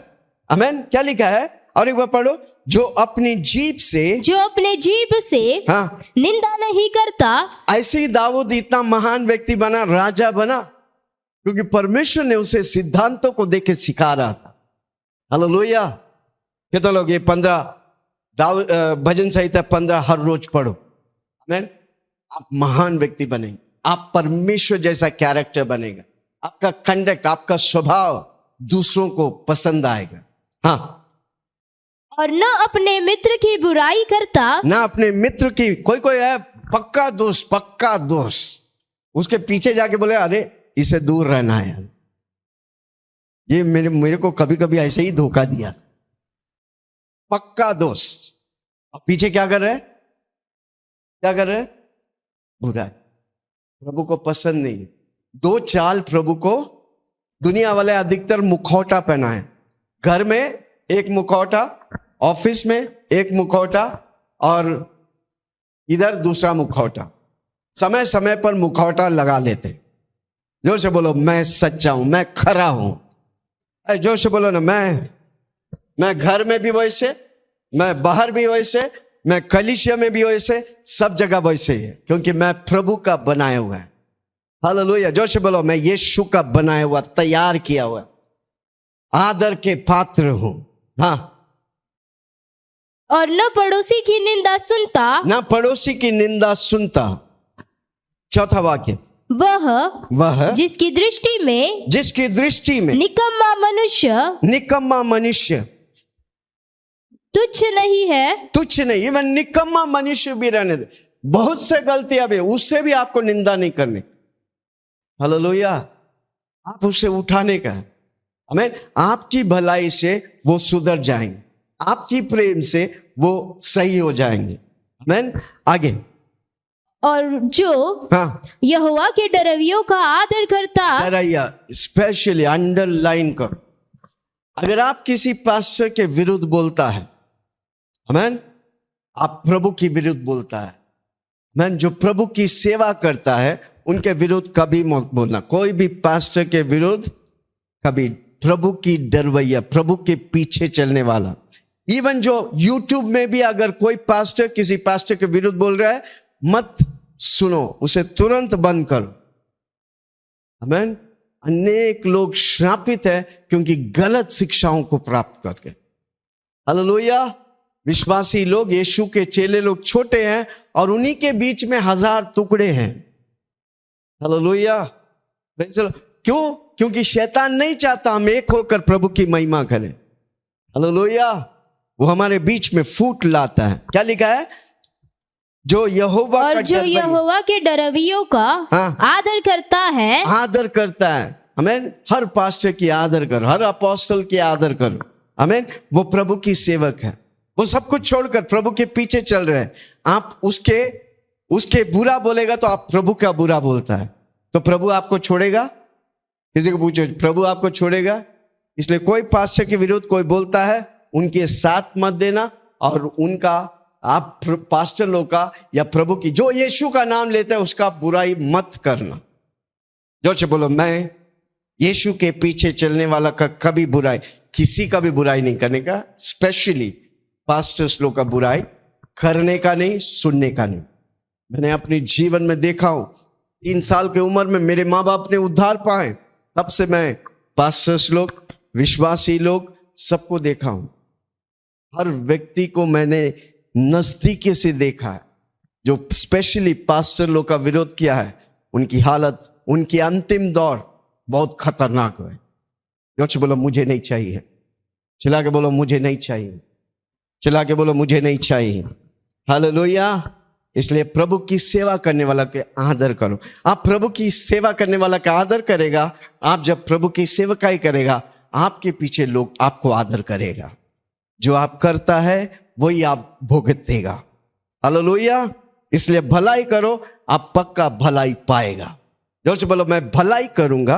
आमीन। क्या लिखा है? और एक बार पढ़ो, जो अपनी जीभ से निंदा नहीं करता। ऐसे ही दाऊद इतना महान व्यक्ति बना, राजा बना, क्योंकि परमेश्वर ने उसे सिद्धांतों को देके सिखा रहा था। हालेलुया। कितना लोग ये 15 भजन संहिता 15 हर रोज पढ़ो। आमीन। आप महान व्यक्ति बनेंगे, आप परमेश्वर जैसा कैरेक्टर बनेगा, आपका कंडक्ट, आपका स्वभाव दूसरों को पसंद आएगा। हाँ, और न अपने मित्र की बुराई करता। ना अपने मित्र की। कोई है पक्का दोस्त, उसके पीछे जाके बोले अरे इसे दूर रहना है यार, ये मेरे को कभी कभी ऐसे ही धोखा दिया। पक्का दोस्त, अब पीछे क्या कर रहे? बुरा। प्रभु को पसंद नहीं है। 2 चाल प्रभु को दुनिया वाले अधिकतर मुखौटा पहनाए। घर में एक मुखौटा, ऑफिस में एक मुखौटा, और इधर दूसरा मुखौटा। समय समय पर मुखौटा लगा लेते। जोर से बोलो, मैं सच्चा हूं, मैं खरा हूं। जोर से बोलो ना, मैं घर में भी वैसे, मैं बाहर भी वैसे, मैं कलीसिया में भी वैसे, सब जगह वैसे ही है, क्योंकि मैं प्रभु का बनाया हुआ है। हालेलुया। जोर से बोलो, मैं यीशु का बनाया हुआ, तैयार किया हुआ, आदर के पात्र हूं। हाँ, और न पड़ोसी की निंदा सुनता। चौथा वाक्य, वह जिसकी दृष्टि में निकम्मा मनुष्य तुच्छ नहीं। इवन निकम्मा मनुष्य भी रहने दे, बहुत से गलतियां भी, उससे भी आपको निंदा नहीं करनी। हालेलुया। आप उसे उठाने का है। आमीन। आपकी भलाई से वो सुधर जाएंगे, आपकी प्रेम से वो सही हो जाएंगे। आमीन। आगे, और जो यहोवा के डरवियों का आदर करता। स्पेशली अंडरलाइन करो, अगर आप किसी पास्टर के विरुद्ध बोलता है, आमीन, आप प्रभु की विरुद्ध बोलता है। आमीन। जो प्रभु की सेवा करता है उनके विरुद्ध कभी मत बोलना। कोई भी पास्टर के विरुद्ध कभी, प्रभु की डरवैया, प्रभु के पीछे चलने वाला। इवन जो YouTube में भी अगर कोई पास्टर किसी पास्टर के विरुद्ध बोल रहा है, मत सुनो, उसे तुरंत बंद करो। आमीन। अनेक लोग श्रापित है क्योंकि गलत शिक्षाओं को प्राप्त करके। हालेलुया। विश्वासी लोग, यीशु के चेले लोग छोटे हैं और उन्हीं के बीच में 1000 टुकड़े हैं। हालेलुया। क्यों? क्योंकि शैतान नहीं चाहता हम एक होकर प्रभु की महिमा करें। हालेलुया। वो हमारे बीच में फूट लाता है। क्या लिखा है? जो यहोवा के डरवियों का आदर करता है। आमीन। हर पास्टर की आदर करो, हर अपोस्टल की आदर करो। आमीन। वो प्रभु की सेवक है। वो सब कुछ छोड़कर प्रभु के पीछे चल रहे हैं, आप उसके बुरा बोलेगा तो आप प्रभु का बुरा बोलता है, तो प्रभु आपको छोड़ेगा? किसी को पूछो, प्रभु आपको छोड़ेगा? इसलिए कोई पास्टर के विरुद्ध कोई बोलता है, उनके साथ मत देना, और उनका आप पास्टर लोग का या प्रभु की जो यीशु का नाम लेता है उसका बुराई मत करना। जोर से बोलो, मैं यीशु के पीछे चलने वाला का कभी बुराई, किसी का भी बुराई नहीं करने का, स्पेशली पास्टर्स लोग का बुराई करने का नहीं, सुनने का नहीं। मैंने अपने जीवन में देखा हूं, 3 साल की उम्र में मेरे माँ बाप ने उद्धार पाए, तब से मैं पास्टर्स लोग, विश्वासी लोग सबको देखा हूं। हर व्यक्ति को मैंने नजदीकी से देखा है जो स्पेशली पास्टर लोग का विरोध किया है, उनकी हालत, उनकी अंतिम दौर बहुत खतरनाक है। जोर से बोलो, मुझे नहीं चाहिए। चिल्ला के बोलो, मुझे नहीं चाहिए। चिल्ला के बोलो, मुझे नहीं चाहिए। हालेलुया। इसलिए प्रभु की सेवा करने वाला के आदर करो। आप प्रभु की सेवा करने वाला का आदर करेगा, आप जब प्रभु की सेवकाई करेगा, आपके पीछे लोग आपको आदर करेगा। जो आप करता है वही आप भुगतेगा। हालेलुया। इसलिए भलाई करो, आप पक्का भलाई पाएगा। जोर से बोलो, मैं भलाई करूंगा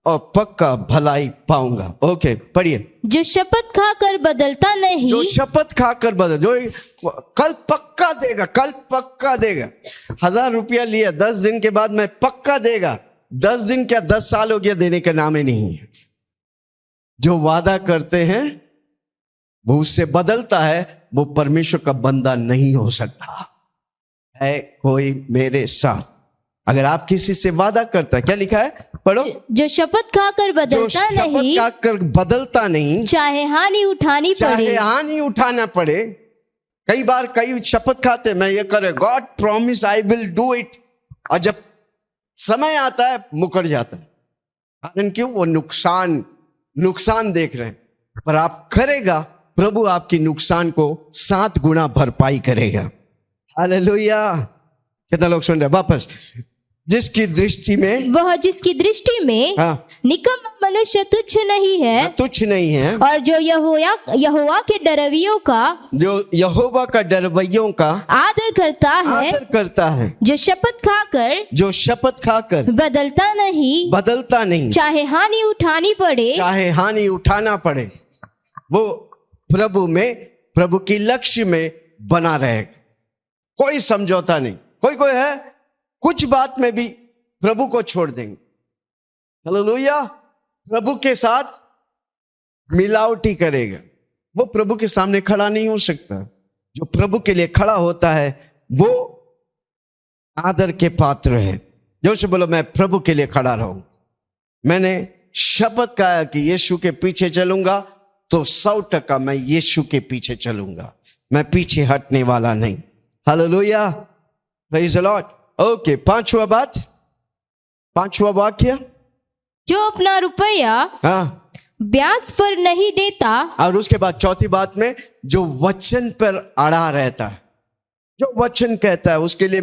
और पक्का भलाई पाऊंगा। ओके, पढ़िए। जो शपथ खाकर बदलता नहीं, जो शपथ खाकर बदल, जो कल पक्का देगा, कल पक्का देगा। 1000 रुपया लिया, 10 दिन के बाद मैं पक्का देगा। 10 दिन क्या 10 साल हो गया, देने का नाम ही नहीं है। जो वादा करते हैं वो उससे बदलता है, वो परमेश्वर का बंदा नहीं हो सकता है कोई मेरे साथ। अगर आप किसी से वादा करता है, क्या लिखा है, पढ़ो। जो शपथ खाकर बदलता नहीं, शपथ खाकर बदलता नहीं, चाहे हानि उठानी पड़े, चाहे हानि उठाना पड़े। कई बार कई शपथ खाते, मैं ये करे, God promise I will do it, और जब समय आता है मुकर जाता है। कारण क्यों? वो नुकसान देख रहे हैं। पर आप करेगा, प्रभु आपकी नुकसान को 7 गुना भरपाई करेगा। हालेलुया। कितना लोग सुन रहे हैं? वापस, जिसकी दृष्टि में, वह जिसकी दृष्टि में निकम्मा मनुष्य तुच्छ नहीं है, तुच्छ नहीं है, और जो यहोवा के डरवियों का, जो यहोवा का डरवैयों का आदर करता है, जो शपथ खाकर बदलता नहीं, चाहे हानि उठाना पड़े, वो प्रभु में, प्रभु की लक्ष्य में बना रहेगा। कोई समझौता नहीं। कोई है कुछ बात में भी प्रभु को छोड़ देंगे। हालेलुया। प्रभु के साथ मिलावटी करेगा, वो प्रभु के सामने खड़ा नहीं हो सकता। जो प्रभु के लिए खड़ा होता है वो आदर के पात्र है। जोर से बोलो, मैं प्रभु के लिए खड़ा रहूं। मैंने शपथ खाया कि यीशु के पीछे चलूंगा, तो 100% मैं यीशु के पीछे चलूंगा, मैं पीछे हटने वाला नहीं। Hallelujah. Praise the lord. Okay, पांचवा वाक्य, जो अपना रुपया ब्याज पर नहीं देता, और उसके बाद चौथी बात में, जो वचन पर अड़ा रहता है, जो वचन कहता है उसके लिए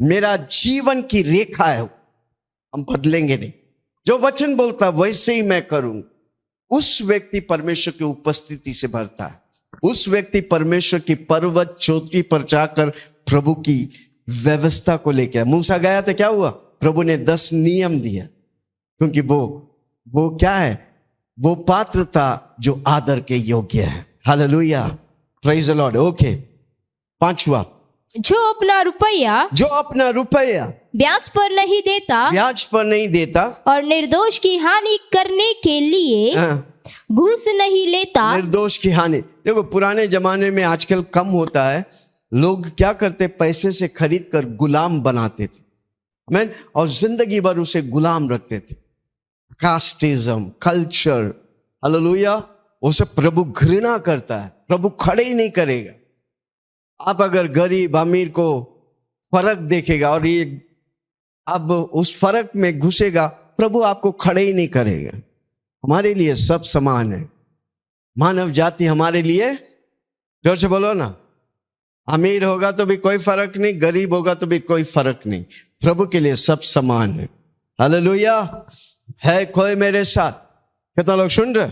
मेरा जीवन की रेखा है, हम बदलेंगे नहीं। जो वचन बोलता है वैसे ही मैं करूं। उस व्यक्ति परमेश्वर की उपस्थिति से भरता है। उस व्यक्ति परमेश्वर की पर्वत चोटी पर जाकर प्रभु की व्यवस्था को लेके आया। मूसा गया तो क्या हुआ? प्रभु ने 10 नियम दिया, क्योंकि वो क्या है? वो पात्र था जो आदर के योग्य है। Hallelujah. Praise the lord. Okay, 5वां, जो अपना रुपया ब्याज पर नहीं देता, और निर्दोष की हानि करने के लिए घूस नहीं लेता। निर्दोष की हानि, देखो पुराने जमाने में, आजकल कम होता है, लोग क्या करते, पैसे से खरीद कर गुलाम बनाते थे, आमीन, और जिंदगी भर उसे गुलाम रखते थे। कास्टिज्म, कल्चर, हालेलुया, उसे प्रभु घृणा करता है। प्रभु खड़े ही नहीं करेगा। आप अगर गरीब अमीर को फर्क देखेगा और ये अब उस फर्क में घुसेगा, प्रभु आपको खड़े ही नहीं करेगा। हमारे लिए सब समान है। मानव जाति हमारे लिए, जोर से बोलो ना, अमीर होगा तो भी कोई फर्क नहीं, गरीब होगा तो भी कोई फर्क नहीं। प्रभु के लिए सब समान है। हालेलुया। है कोई मेरे साथ? कितना लोग सुन रहे?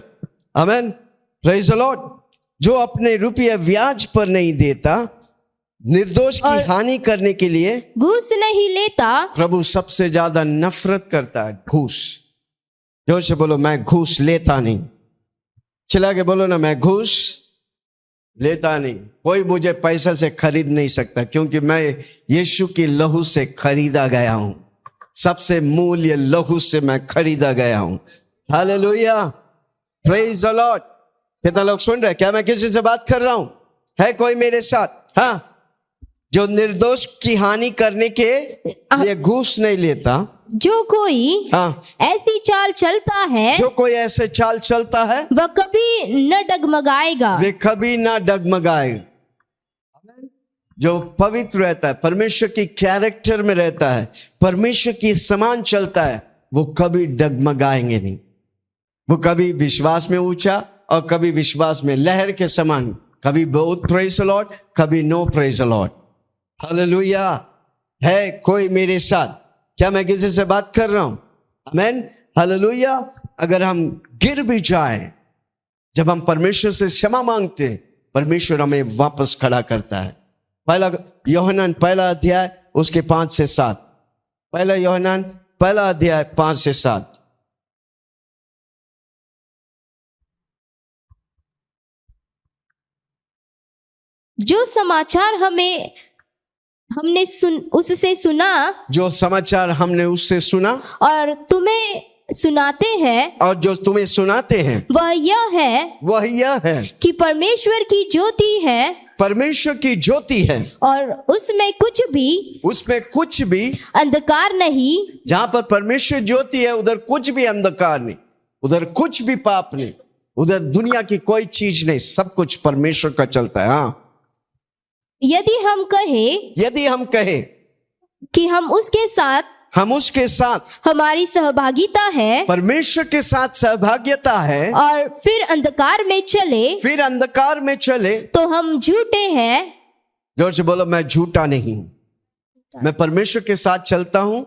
आमीन। Praise the Lord. जो अपने रुपये ब्याज पर नहीं देता, निर्दोष की हानि करने के लिए घूस नहीं लेता। प्रभु सबसे ज्यादा नफरत करता है घूस। जोर से बोलो, मैं घूस लेता नहीं। चिल्ला के बोलो ना, मैं घूस लेता नहीं। कोई मुझे पैसा से खरीद नहीं सकता, क्योंकि मैं यीशु की लहू से खरीदा गया हूं। सबसे मूल्य लहू से मैं खरीदा गया हूं। Hallelujah, praise the Lord. कितना लोग सुन रहे? क्या मैं किसी से बात कर रहा हूं? है कोई मेरे साथ? हाँ, जो निर्दोष की हानि करने के लिए घूस नहीं लेता। जो कोई ऐसी चाल चलता है, जो कोई ऐसे चाल चलता है, वह कभी न डगमगाएगा। वे कभी ना डगमगाएगा। जो पवित्र रहता है, परमेश्वर की कैरेक्टर में रहता है, परमेश्वर की समान चलता है, वो कभी डगमगाएंगे नहीं। वो कभी विश्वास में ऊंचा और कभी विश्वास में लहर के समान, कभी बहुत प्रेज द लॉर्ड, कभी no praise the Lord. Hallelujah. है कोई मेरे साथ? क्या मैं किसी से बात कर रहा हूं? आमीन, हालेलुया। अगर हम गिर भी जाए, जब हम परमेश्वर से क्षमा मांगते हैं, परमेश्वर हमें वापस खड़ा करता है। पहला यूहन्ना पहला अध्याय उसके 5 से 7। पहला यूहन्ना पहला अध्याय 5 से 7। जो समाचार हमने उससे सुना, जो समाचार हमने उससे सुना और तुम्हें सुनाते हैं, और जो तुम्हें सुनाते हैं, वह यह है कि परमेश्वर की ज्योति है, परमेश्वर की ज्योति है, और उसमें कुछ भी अंधकार नहीं। जहां पर परमेश्वर ज्योति है, उधर कुछ भी अंधकार नहीं, उधर कुछ भी पाप नहीं, उधर दुनिया की कोई चीज नहीं, सब कुछ परमेश्वर का चलता है। हाँ, यदि हम कहें कि हम उसके साथ हमारी सहभागिता है, परमेश्वर के साथ सहभागिता है, और फिर अंधकार में चले, तो हम झूठे हैं। जोर से बोलो, मैं झूठा नहीं हूं। मैं परमेश्वर के साथ चलता हूं,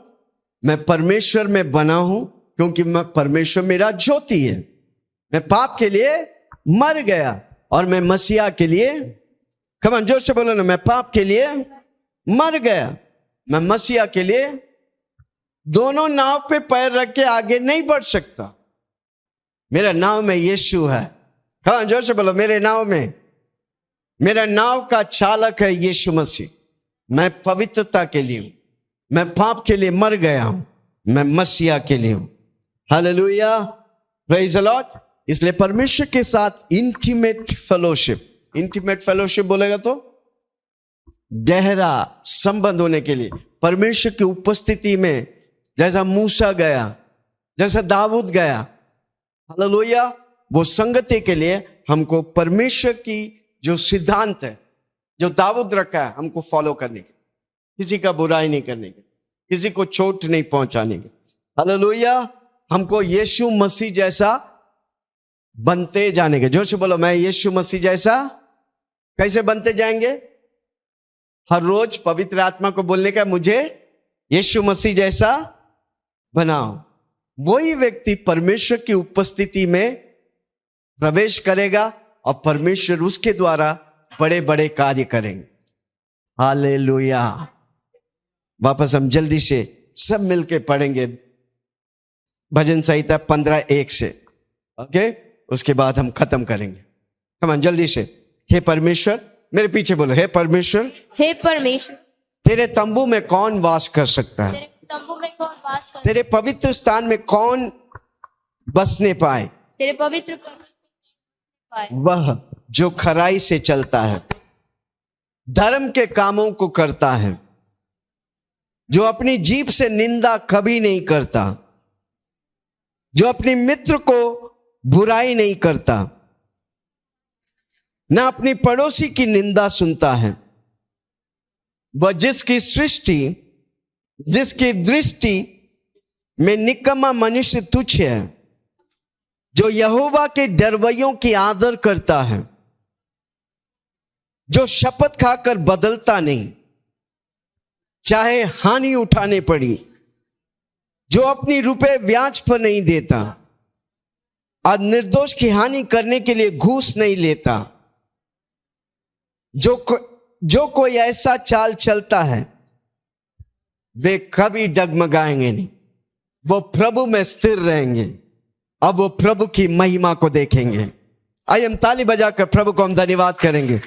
मैं परमेश्वर में बना हूं, क्योंकि मैं परमेश्वर मेरा ज्योति है। मैं पाप के लिए मर गया और मैं मसीहा के लिए, कमान जोर से बोलो ना, मैं पाप के लिए मर गया, मैं मसीहा के लिए दोनों नाव पे पैर रख के आगे नहीं बढ़ सकता। मेरा नाव में यीशु है। हाँ, जोर से बोलो, मेरा नाव का चालक है यीशु मसीह। मैं पवित्रता के लिए हूं, मैं पाप के लिए मर गया हूं, मैं मसीहा के लिए हूं। Hallelujah, praise the Lord. इसलिए परमेश्वर के साथ इंटीमेट फेलोशिप बोलेगा तो गहरा संबंध होने के लिए, परमेश्वर की उपस्थिति में, जैसा मूसा गया, जैसा दाऊद गया, हालेलुया, वो संगति के लिए हमको परमेश्वर की जो सिद्धांत है, जो दाऊद रखा है, हमको फॉलो करने के, किसी का बुराई नहीं करने के, किसी को चोट नहीं पहुंचाने के। हालेलुया, हमको यीशु मसीह जैसा बनते जाने के। जोर से बोलो, मैं यीशु मसीह जैसा। कैसे बनते जाएंगे? हर रोज पवित्र आत्मा को बोलने का, मुझे यीशु मसीह जैसा बनाओ। वही व्यक्ति परमेश्वर की उपस्थिति में प्रवेश करेगा और परमेश्वर उसके द्वारा बड़े बड़े कार्य करेंगे। हालेलुया। वापस हम जल्दी से सब मिलके पढ़ेंगे भजन संहिता 15:1 से। ओके, उसके बाद हम खत्म करेंगे। कमान जल्दी से। हे परमेश्वर, मेरे पीछे बोलो, हे परमेश्वर, तेरे तंबू में कौन वास कर सकता है? तेरे पवित्र स्थान में कौन बसने पाए? तेरे पवित्र पाए वह जो खराई से चलता है, धर्म के कामों को करता है, जो अपनी जीभ से निंदा कभी नहीं करता, जो अपने मित्र को बुराई नहीं करता, न अपनी पड़ोसी की निंदा सुनता है। वह जिसकी दृष्टि में निकम्मा मनुष्य तुच्छ है, जो यहोवा के डरवैयों की आदर करता है, जो शपथ खाकर बदलता नहीं, चाहे हानि उठाने पड़ी, जो अपनी रुपए ब्याज पर नहीं देता और निर्दोष की हानि करने के लिए घूस नहीं लेता, जो कोई ऐसा चाल चलता है वे कभी डगमगाएंगे नहीं, वो प्रभु में स्थिर रहेंगे, अब वो प्रभु की महिमा को देखेंगे। आइए हम ताली बजाकर प्रभु को हम धन्यवाद करेंगे।